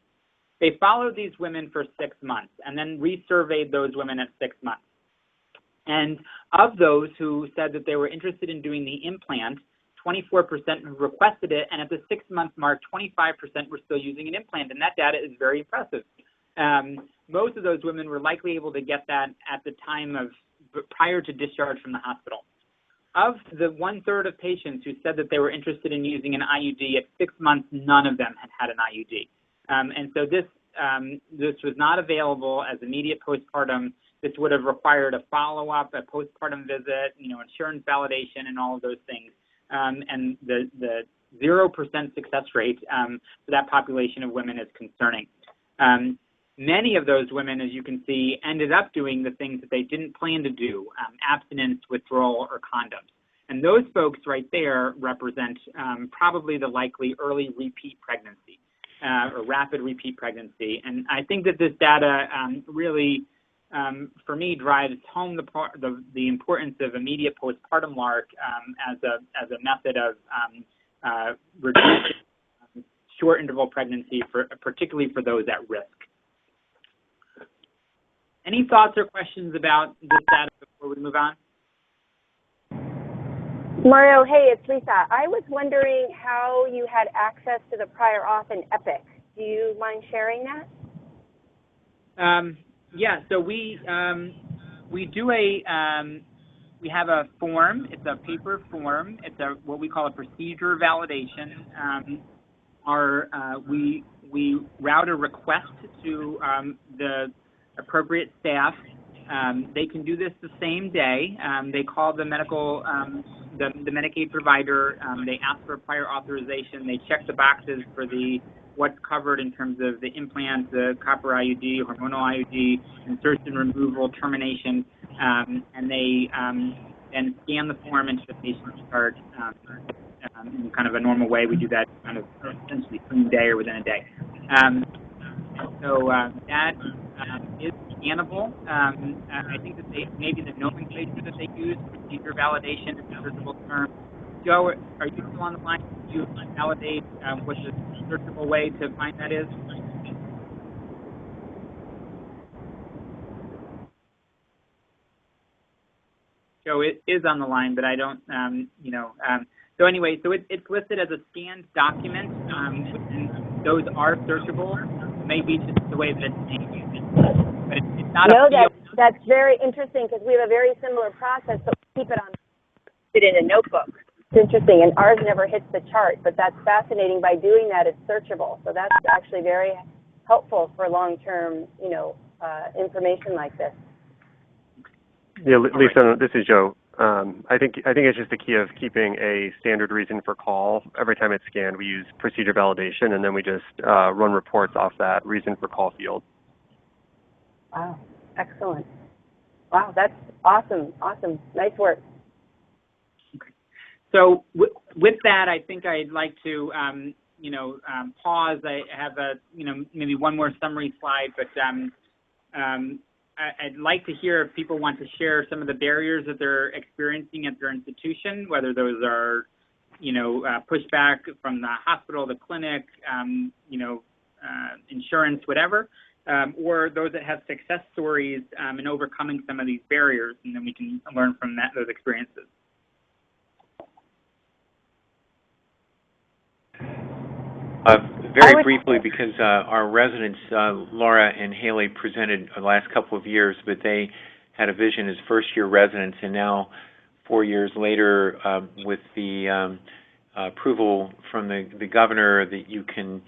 They followed these women for 6 months and then resurveyed those women at 6 months. And of those who said that they were interested in doing the implant, 24% requested it, and at the 6-month mark, 25% were still using an implant, and that data is very impressive. Most of those women were likely able to get that at the time of prior to discharge from the hospital. of the 1/3 of patients who said that they were interested in using an IUD at 6 months, none of them had an IUD. And so this was not available as immediate postpartum. This would have required a follow-up, a postpartum visit, insurance validation, and all of those things. And the 0% success rate for that population of women is concerning. Many of those women, as you can see, ended up doing the things that they didn't plan to do, abstinence, withdrawal, or condoms. And those folks right there represent probably the likely early repeat pregnancy or rapid repeat pregnancy. And I think that this data really, for me, drives home the importance of immediate postpartum LARC as a method of reducing short interval pregnancy, particularly for those at risk. Any thoughts or questions about this data before we move on? Mario, hey, it's Lisa. I was wondering how you had access to the prior auth in EPIC. Do you mind sharing that? Yeah, so we do we have a form. It's a paper form. It's what we call a procedure validation. We route a request to the appropriate staff. They can do this the same day. They call the the Medicaid provider. They ask for prior authorization. They check the boxes for what's covered in terms of the implant, the copper IUD, hormonal IUD, insertion, removal, termination, and they then scan the form into the patient's chart in kind of a normal way. We do that kind of essentially within a day or within a day. So that is scannable. I think that maybe the nomenclature that they use, procedure validation, is a searchable term. Joe, are you still on the line? Can you validate what the searchable way to find that is? Joe, it is on the line, but I don't, So anyway, so it's listed as a scanned document, and those are searchable. Maybe just the way that it's being used. But it's not that's very interesting because we have a very similar process, but we keep it in a notebook. It's interesting, and ours never hits the chart, but that's fascinating. By doing that, it's searchable. So that's actually very helpful for long-term, information like this. Yeah, Lisa, this is Joe. I think it's just the key of keeping a standard reason for call. Every time it's scanned, we use procedure validation, and then we just run reports off that reason for call field. Wow, excellent. Wow, that's awesome. Nice work. Okay. So with that, I think I'd like to, pause. I have maybe one more summary slide, but I'd like to hear if people want to share some of the barriers that they're experiencing at their institution, whether those are, pushback from the hospital, the clinic, insurance, whatever, or those that have success stories in overcoming some of these barriers, and then we can learn from those experiences. Very briefly, because our residents, Laura and Haley, presented the last couple of years, but they had a vision as first-year residents, and now 4 years later, with the approval from the governor that you can,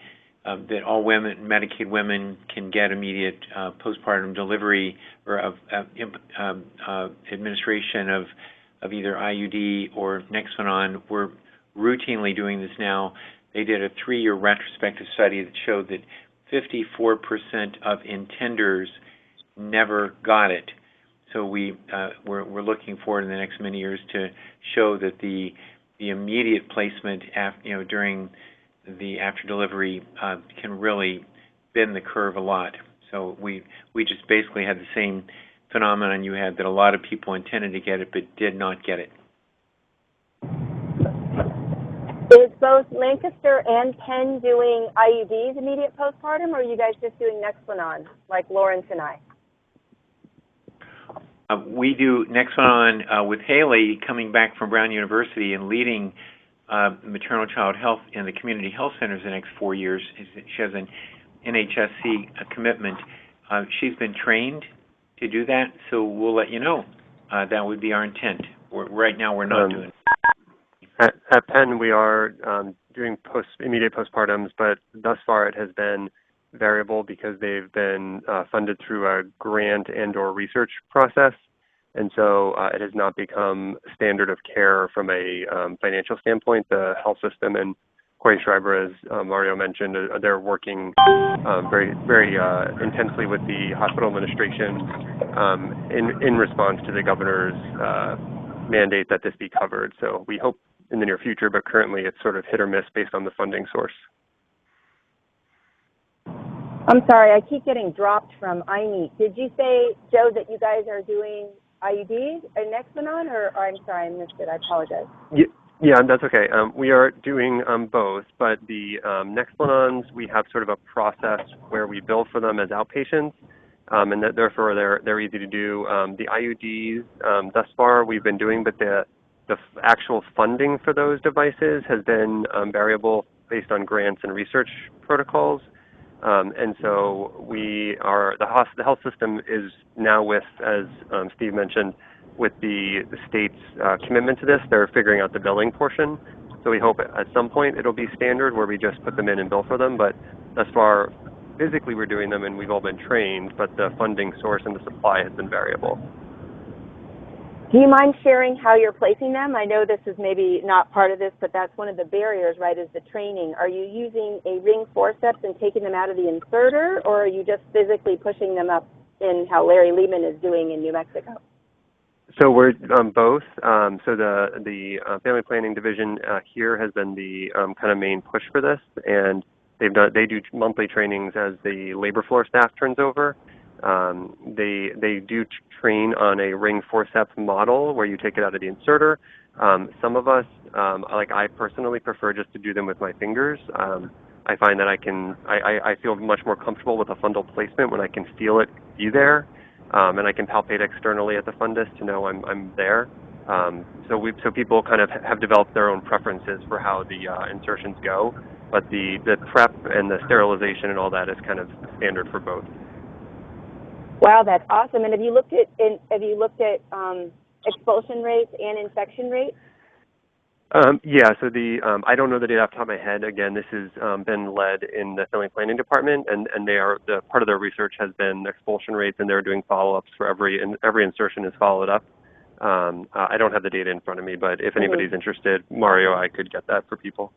that all women, Medicaid women, can get immediate postpartum delivery or of administration of either IUD or Nexplanon. We're routinely doing this now. They did a 3-year retrospective study that showed that 54% of intenders never got it. So we're looking forward in the next many years to show that the immediate placement during the after delivery can really bend the curve a lot. So we just basically had the same phenomenon you had, that a lot of people intended to get it but did not get it. Is both Lancaster and Penn doing IUDs immediate postpartum, or are you guys just doing Nexplanon, like Lawrence and I? We do Nexplanon with Haley, coming back from Brown University and leading maternal child health in the community health centers the next 4 years. She has an NHSC commitment. She's been trained to do that, so we'll let you know. That would be our intent. Right now, we're not doing. At Penn, we are doing immediate postpartums, but thus far it has been variable because they've been funded through a grant and/or research process, and so it has not become standard of care from a financial standpoint. The health system and Corey Schreiber, as Mario mentioned, they're working very, very intensely with the hospital administration in response to the governor's mandate that this be covered. So we hope in the near future, but currently it's sort of hit or miss based on the funding source. I'm sorry, I keep getting dropped from IMEC. Did you say, Joe, that you guys are doing IUD and Nexplanon, or I'm sorry, I missed it. I apologize. Yeah, that's okay. We are doing both, but the Nexplanons, we have sort of a process where we bill for them as outpatients, and that therefore they're easy to do. The IUDs, thus far we've been doing, but the actual funding for those devices has been variable based on grants and research protocols. And so the health system is now with, as Steve mentioned, with the state's commitment to this. They're figuring out the billing portion. So we hope at some point it'll be standard where we just put them in and bill for them. But thus far, physically we're doing them and we've all been trained, but the funding source and the supply has been variable. Do you mind sharing how you're placing them? I know this is maybe not part of this, but that's one of the barriers, right, is the training. Are you using a ring forceps and taking them out of the inserter, or are you just physically pushing them up in how Larry Lehman is doing in New Mexico? So we're both. So the family planning division here has been the kind of main push for this, and they do monthly trainings as the labor floor staff turns over. They do train on a ring forceps model where you take it out of the inserter. Some of us, like I personally prefer just to do them with my fingers. I find that I feel much more comfortable with a fundal placement when I can feel it be there, and I can palpate externally at the fundus to know I'm there. So people kind of have developed their own preferences for how the insertions go, but the prep and the sterilization and all that is kind of standard for both. Wow, that's awesome. And have you looked at expulsion rates and infection rates? Yeah, so I don't know the data off the top of my head. Again, this has been led in the family planning department, and part of their research has been expulsion rates, and they're doing follow-ups for every insertion is followed up. I don't have the data in front of me, but if anybody's interested, Mario, I could get that for people.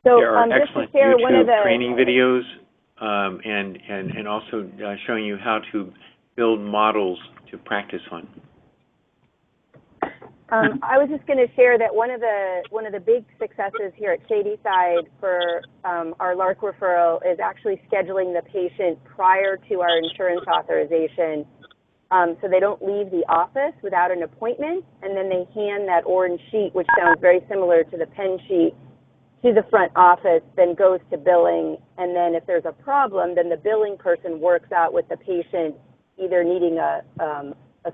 So, there are excellent YouTube training videos, and also showing you how to build models to practice on. I was just going to share that one of the big successes here at Shadyside for our LARC referral is actually scheduling the patient prior to our insurance authorization, so they don't leave the office without an appointment, and then they hand that orange sheet, which sounds very similar to the pen sheet, to the front office, then goes to billing, and then if there's a problem, then the billing person works out with the patient, either needing a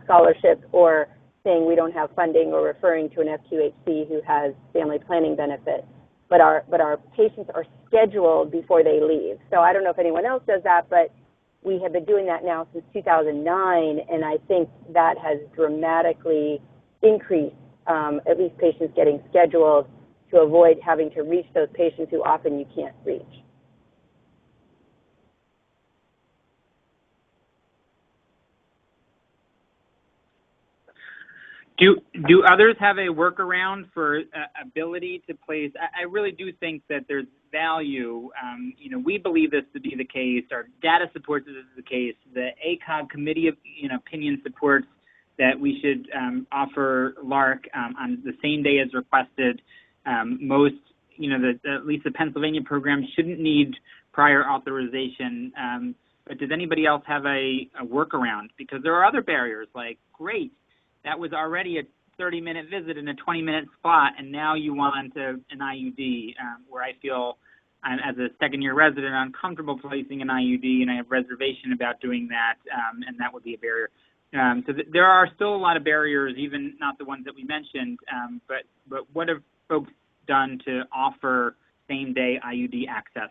scholarship or saying we don't have funding, or referring to an FQHC who has family planning benefit. But our patients are scheduled before they leave. So I don't know if anyone else does that, but we have been doing that now since 2009, and I think that has dramatically increased at least patients getting scheduled to avoid having to reach those patients who often you can't reach. Do others have a workaround for ability to place? I really do think that there's value. We believe this to be the case. Our data supports this is the case. The ACOG committee of opinion supports that we should offer LARC on the same day as requested. Most, at least the Pennsylvania program shouldn't need prior authorization. But does anybody else have a workaround? Because there are other barriers, like, great, that was already a 30-minute visit in a 20-minute spot, and now you want an IUD, where I feel, as a second-year resident, uncomfortable placing an IUD, and I have reservation about doing that, and that would be a barrier. So there are still a lot of barriers, even not the ones that we mentioned, but what have folks done to offer same-day IUD access?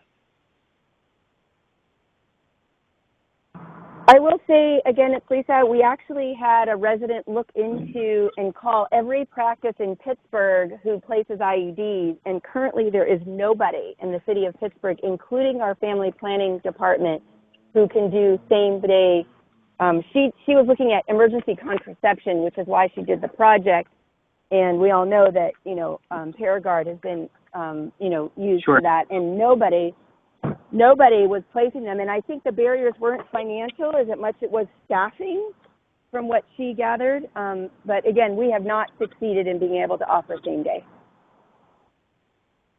I will say, again, it's Lisa, we actually had a resident look into and call every practice in Pittsburgh who places IUDs, and currently there is nobody in the city of Pittsburgh, including our family planning department, who can do same-day. She was looking at emergency contraception, which is why she did the project, and we all know that, Paragard has been, used Sure. for that, and nobody was placing them. And I think the barriers weren't financial as much it was staffing, from what she gathered. But again, we have not succeeded in being able to offer same day.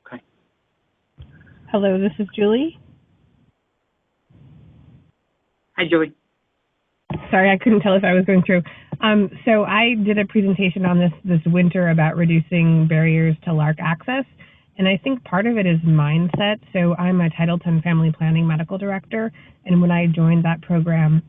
Okay. Hello, this is Julie. Hi, Julie. Sorry, I couldn't tell if I was going through. So I did a presentation on this winter about reducing barriers to LARC access. And I think part of it is mindset. So I'm a Title X family planning medical director. And when I joined that program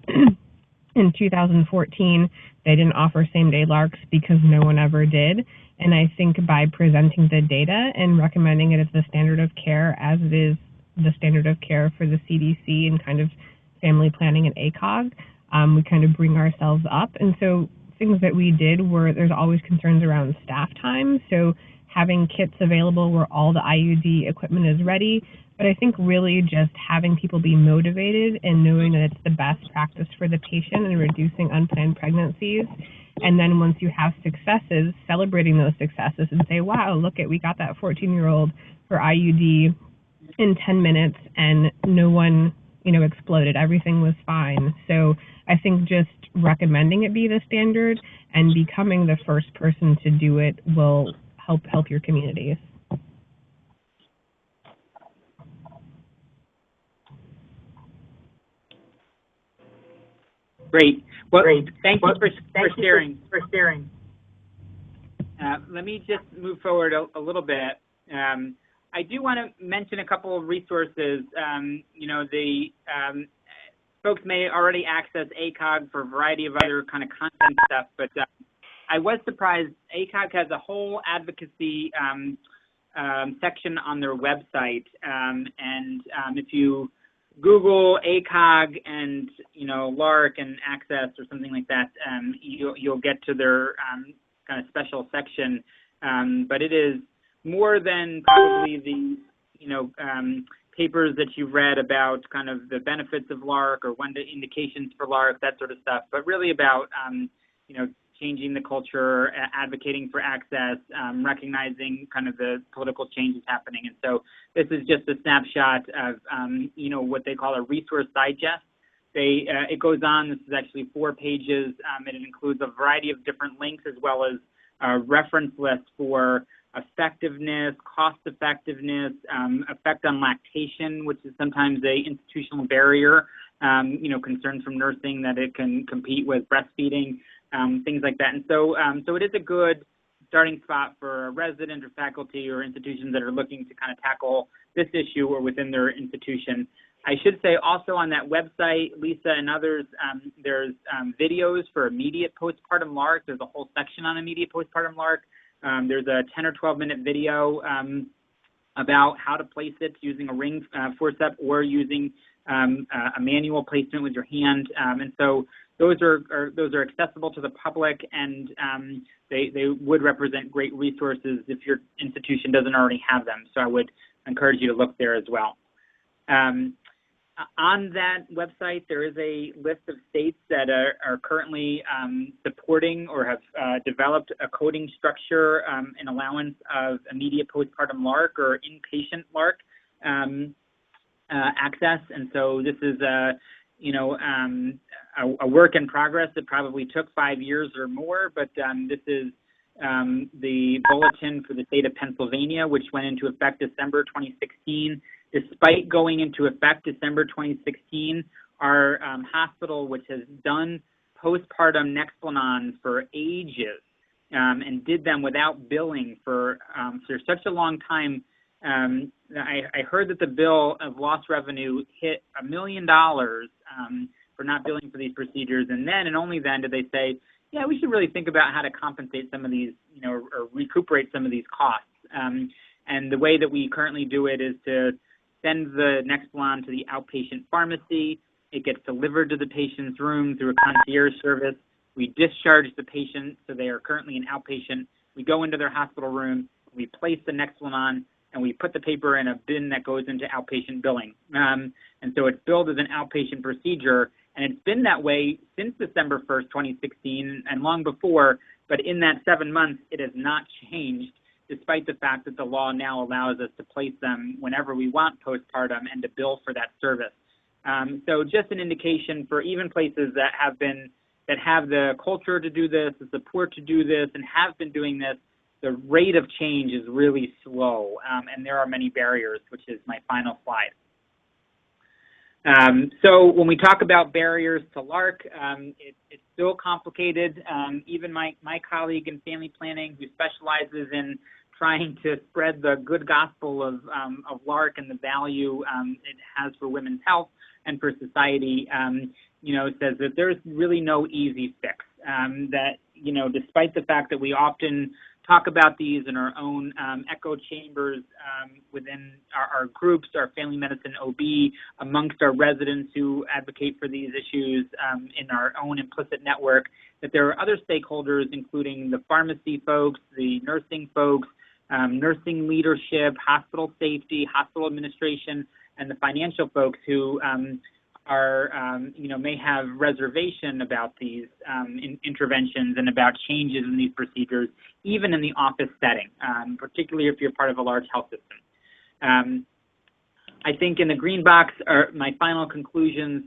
in 2014, they didn't offer same-day LARCs because no one ever did. And I think by presenting the data and recommending it as the standard of care, as it is the standard of care for the CDC and kind of family planning and ACOG, we kind of bring ourselves up. And so things that we did were, there's always concerns around staff time. So having kits available where all the IUD equipment is ready, but I think really just having people be motivated and knowing that it's the best practice for the patient and reducing unplanned pregnancies. And then once you have successes, celebrating those successes and say, wow, look we got that 14-year-old for IUD in 10 minutes and no one, exploded. Everything was fine. So I think just recommending it be the standard and becoming the first person to do it will help your communities. Great. Well, thank you for sharing. Let me just move forward a little bit. I do want to mention a couple of resources. Folks may already access ACOG for a variety of other kind of content stuff, but I was surprised. ACOG has a whole advocacy section on their website, and if you Google ACOG and LARC and access or something like that, you'll get to their kind of special section. But it is more than probably the papers that you've read about kind of the benefits of LARC or one indications for LARC, that sort of stuff, but really about changing the culture, advocating for access, recognizing kind of the political changes happening. And so this is just a snapshot of, what they call a resource digest. It goes on. This is actually 4 pages, and it includes a variety of different links as well as a reference list for effectiveness, cost effectiveness, effect on lactation, which is sometimes a institutional barrier, concerns from nursing that it can compete with breastfeeding, things like that. And so it is a good starting spot for a resident or faculty or institutions that are looking to kind of tackle this issue or within their institution. I should say also on that website, Lisa and others, there's videos for immediate postpartum LARC. There's a whole section on immediate postpartum LARC. There's a 10 or 12-minute video about how to place it using a ring forceps or using a manual placement with your hand. And so those are accessible to the public, and they would represent great resources if your institution doesn't already have them. So I would encourage you to look there as well. On that website, there is a list of states that are currently supporting or have developed a coding structure and allowance of immediate postpartum LARC or inpatient LARC access. And so this is a work in progress. It probably took 5 years or more, but this is the bulletin for the state of Pennsylvania, which went into effect December 2016. Despite going into effect December 2016, our hospital, which has done postpartum Nexplanon for ages and did them without billing for such a long time, I heard that the bill of lost revenue hit $1 million for not billing for these procedures, and then and only then did they say, yeah, we should really think about how to compensate some of these, or recuperate some of these costs. And the way that we currently do it is to send the Nexplanon to the outpatient pharmacy. It gets delivered to the patient's room through a concierge service. We discharge the patient, so they are currently an outpatient. We go into their hospital room, we place the next one on, and we put the paper in a bin that goes into outpatient billing. And so it's billed as an outpatient procedure, and it's been that way since December 1st, 2016, and long before, but in that 7 months, it has not changed, despite the fact that the law now allows us to place them whenever we want postpartum and to bill for that service. So just an indication for even places that have the culture to do this, the support to do this, and have been doing this, the rate of change is really slow, and there are many barriers, which is my final slide. So when we talk about barriers to LARC, it's still complicated. Even my colleague in family planning, who specializes in trying to spread the good gospel of LARC and the value it has for women's health and for society, says that there's really no easy fix. That, despite the fact that we often talk about these in our own echo chambers within our groups, our family medicine OB, amongst our residents who advocate for these issues in our own implicit network, that there are other stakeholders, including the pharmacy folks, the nursing folks, nursing leadership, hospital safety, hospital administration, and the financial folks who may have reservation about these interventions and about changes in these procedures, even in the office setting, particularly if you're part of a large health system. I think in the green box are my final conclusions.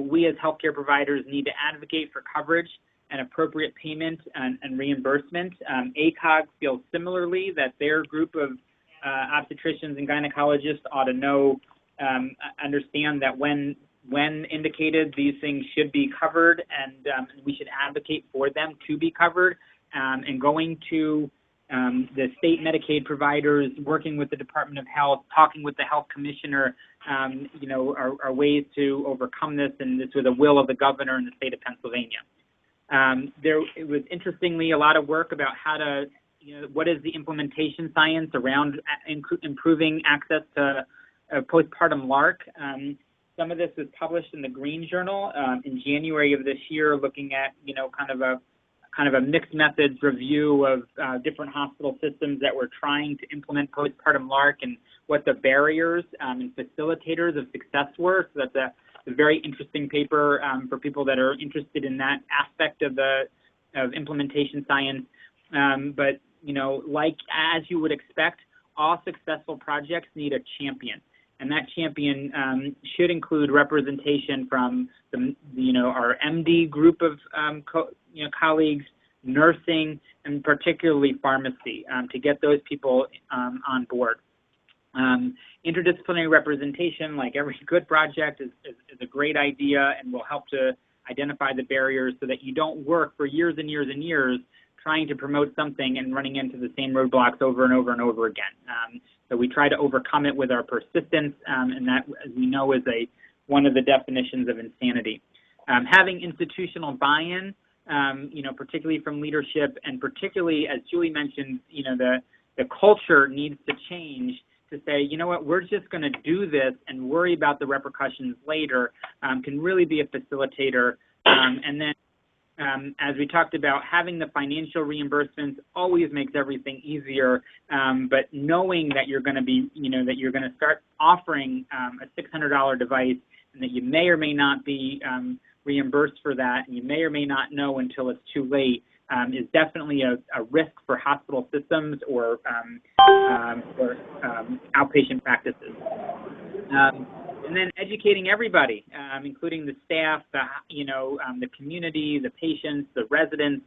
We as healthcare providers need to advocate for coverage and appropriate payment and reimbursement. ACOG feels similarly that their group of obstetricians and gynecologists ought to understand that when indicated, these things should be covered, and we should advocate for them to be covered. And going to the state Medicaid providers, working with the Department of Health, talking with the health commissioner, are ways to overcome this, and this was a will of the governor in the state of Pennsylvania. It was interestingly a lot of work about how to, what is the implementation science around improving access to postpartum LARC. Some of this was published in the Green Journal in January of this year, looking at kind of a mixed methods review of different hospital systems that were trying to implement postpartum LARC and what the barriers and facilitators of success were. So that's a very interesting paper for people that are interested in that aspect of implementation science. But like as you would expect, all successful projects need a champion. And that champion should include representation from our MD group of colleagues, nursing, and particularly pharmacy to get those people on board. Interdisciplinary representation, like every good project, is a great idea and will help to identify the barriers so that you don't work for years and years and years trying to promote something and running into the same roadblocks over and over and over again. So we try to overcome it with our persistence, and that, as we know, is one of the definitions of insanity. Having institutional buy-in, particularly from leadership, and particularly, as Julie mentioned, the culture needs to change to say, we're just going to do this and worry about the repercussions later, can really be a facilitator. And then, as we talked about, having the financial reimbursements always makes everything easier. But knowing that you're going to be, that you're going to start offering a $600 device, and that you may or may not be reimbursed for that, and you may or may not know until it's too late, is definitely a risk for hospital systems or outpatient practices. And then educating everybody, including the staff, the community, the patients, the residents,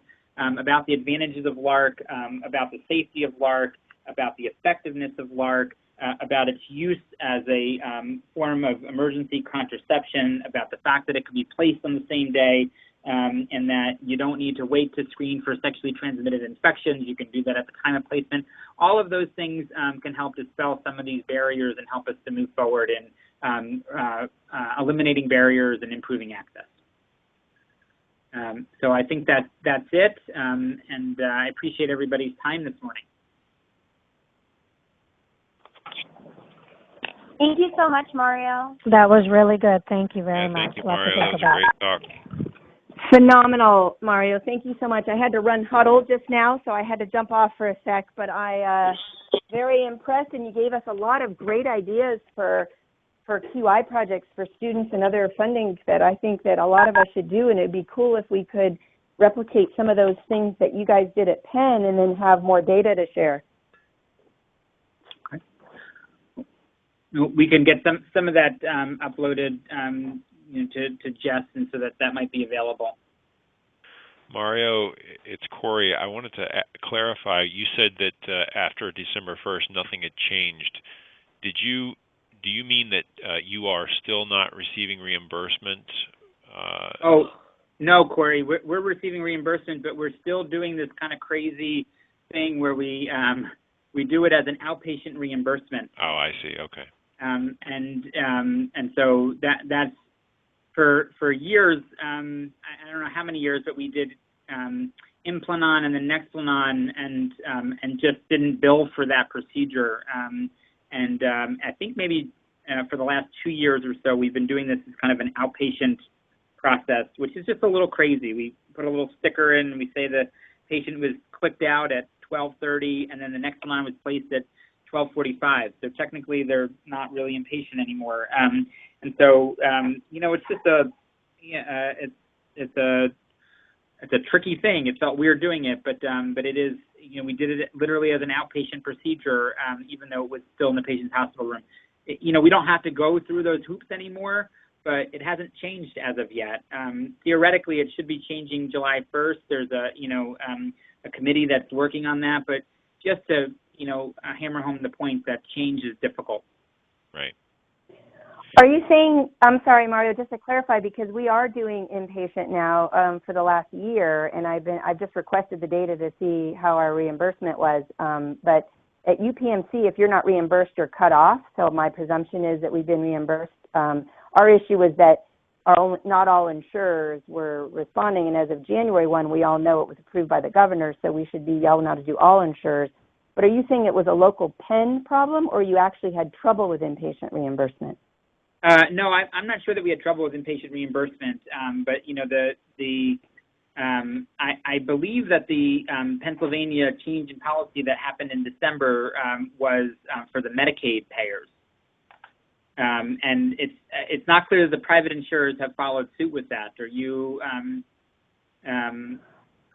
about the advantages of LARC, about the safety of LARC, about the effectiveness of LARC, about its use as a form of emergency contraception, about the fact that it can be placed on the same day, and that you don't need to wait to screen for sexually transmitted infections. You can do that at the time of placement. All of those things can help dispel some of these barriers and help us to move forward in eliminating barriers and improving access. So I think that's it, and I appreciate everybody's time this morning. Thank you so much, Mario. That was really good. Thank you very much. Thank you, Mario. That was a great talk. Phenomenal, Mario. Thank you so much. I had to run huddle just now, so I had to jump off for a sec, but very impressed, and you gave us a lot of great ideas for QI projects for students and other funding that I think that a lot of us should do, and it'd be cool if we could replicate some of those things that you guys did at Penn and then have more data to share. We can get some of that uploaded to Jess, and so that might be available. Mario, it's Corey. I wanted to clarify. You said that after December 1st, nothing had changed. Do you mean that you are still not receiving reimbursement? Oh, no, Corey. We're receiving reimbursement, but we're still doing this kind of crazy thing where we do it as an outpatient reimbursement. Oh, I see. Okay. And so that's for years. I don't know how many years, but we did Implanon and then Nexplanon, and just didn't bill for that procedure. I think maybe for the last 2 years or so, we've been doing this as kind of an outpatient process, which is just a little crazy. We put a little sticker in, and we say the patient was clicked out at 12:30, and then the Nexplanon was placed at 12:45. So technically, they're not really inpatient anymore. And so it's just it's a tricky thing. It felt weird doing it, but it is. We did it literally as an outpatient procedure, even though it was still in the patient's hospital room. We don't have to go through those hoops anymore, but it hasn't changed as of yet. Theoretically, it should be changing July 1st. There's a committee that's working on that, but just to hammer home the point that change is difficult. Right. Are you saying, I'm sorry, Mario, just to clarify, because we are doing inpatient now for the last year, and I've just requested the data to see how our reimbursement was. But at UPMC, if you're not reimbursed, you're cut off. So my presumption is that we've been reimbursed. Our issue was that not all insurers were responding, and as of January 1, we all know it was approved by the governor, so we should be yelling out to do all insurers. But are you saying it was a local Penn problem, or you actually had trouble with inpatient reimbursement? No, I'm not sure that we had trouble with inpatient reimbursement, but I believe that the Pennsylvania change in policy that happened in December was for the Medicaid payers, and it's not clear that the private insurers have followed suit with that. Or you?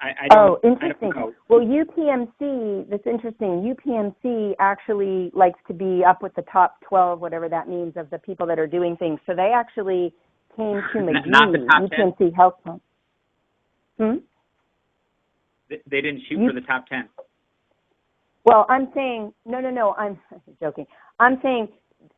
I don't, interesting. I don't know. Well, UPMC, that's interesting. UPMC actually likes to be up with the top 12, whatever that means, of the people that are doing things. So they actually came to McGee, not the top UPMC 10. Health Plan. They didn't shoot for the top 10. Well, I'm saying, no, I'm joking. I'm saying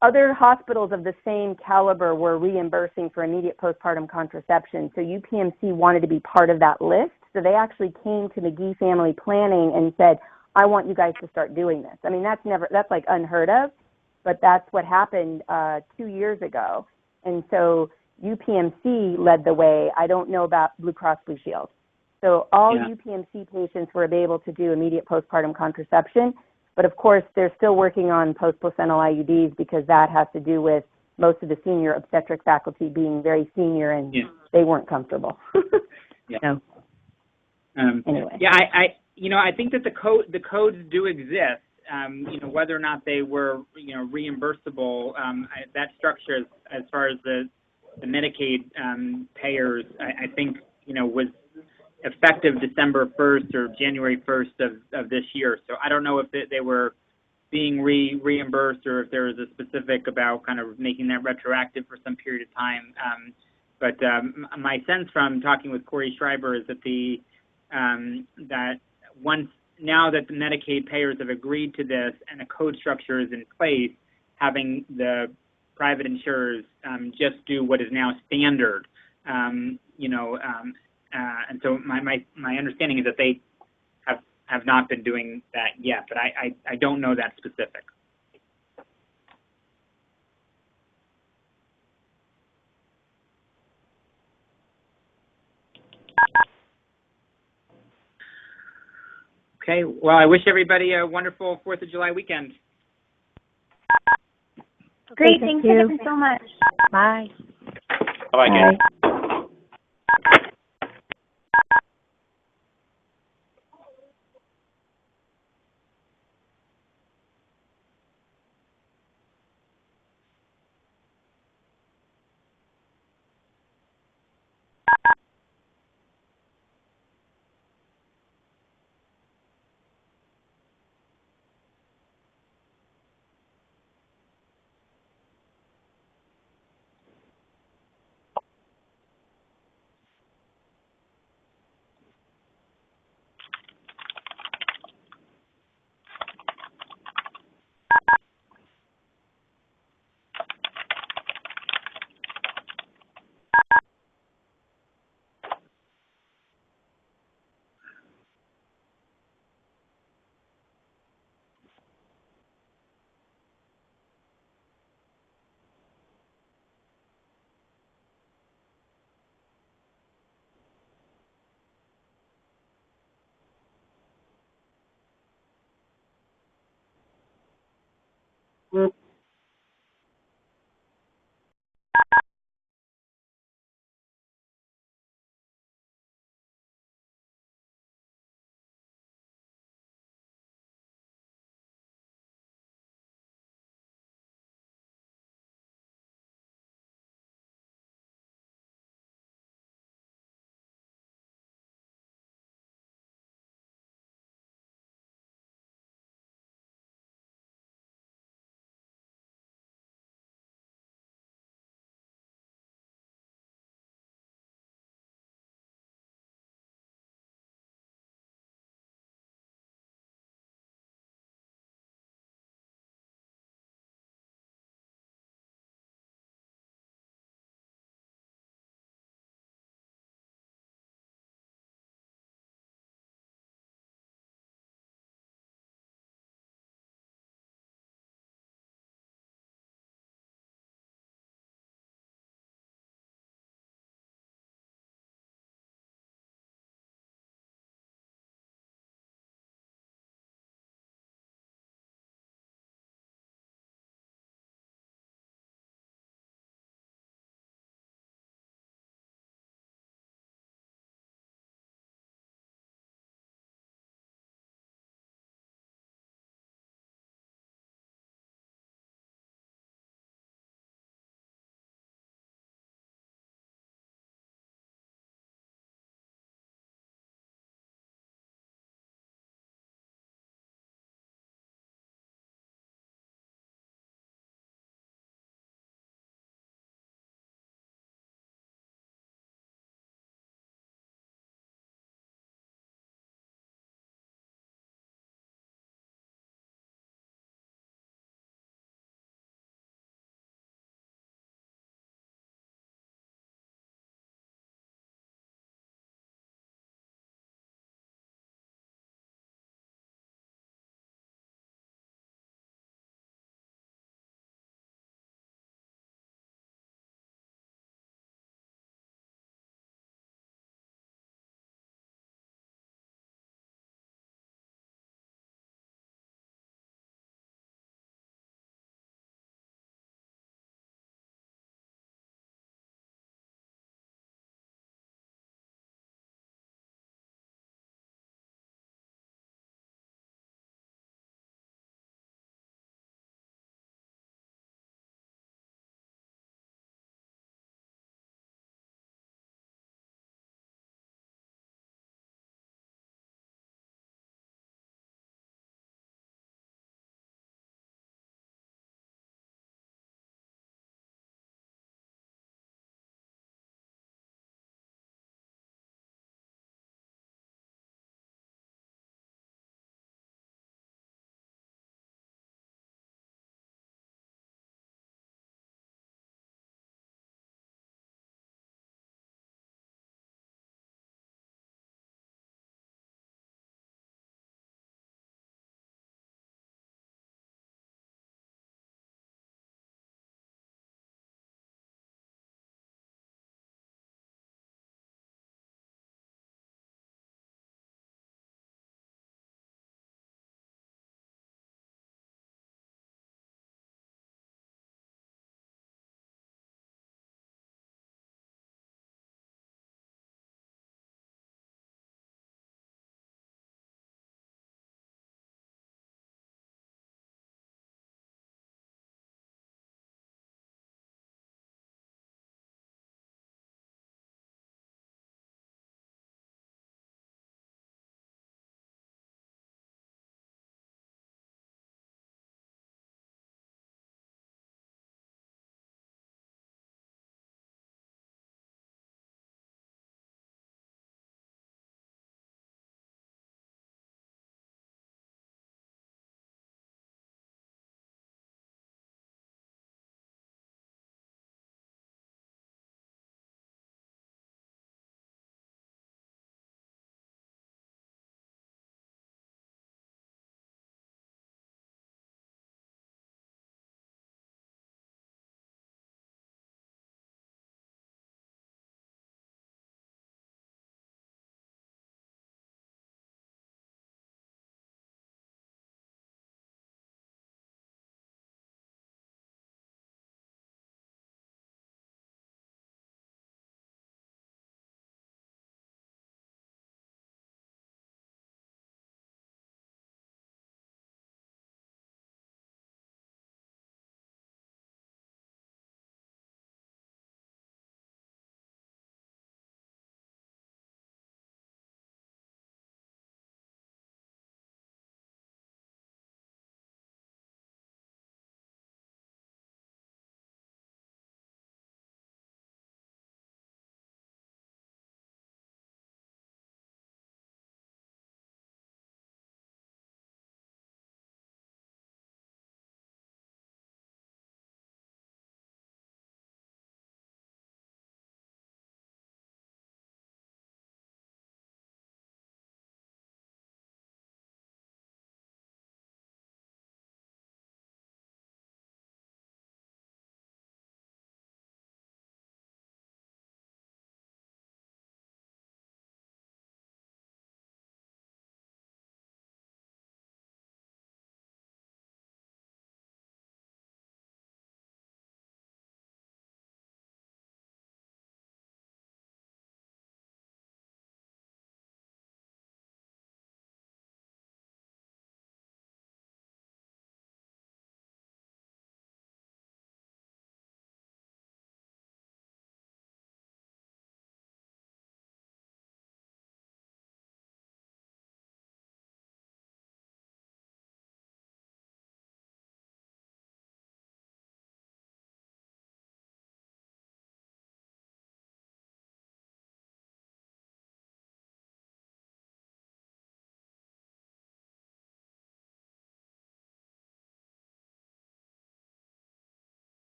other hospitals of the same caliber were reimbursing for immediate postpartum contraception. So UPMC wanted to be part of that list. So they actually came to McGee Family Planning and said, I want you guys to start doing this. I mean, that's like unheard of, but that's what happened 2 years ago. And so UPMC led the way. I don't know about Blue Cross Blue Shield. So all UPMC patients were able to do immediate postpartum contraception. But of course, they're still working on post-placental IUDs because that has to do with most of the senior obstetric faculty being very senior, and they weren't comfortable. So. Anyway. Yeah, I think that the codes do exist. Whether or not they were reimbursable, that structure as far as the Medicaid payers, I think was effective December 1st or January 1st of this year. So I don't know if they were being reimbursed or if there was a specific about kind of making that retroactive for some period of time. But my sense from talking with Corey Schreiber is that that once now that the Medicaid payers have agreed to this and a code structure is in place, having the private insurers just do what is now standard, and so my understanding is that they have not been doing that yet, but I don't know that specific. Okay, well, I wish everybody a wonderful 4th of July weekend. Great. Thanks again so much. Bye. Bye-bye, Kate. Bye.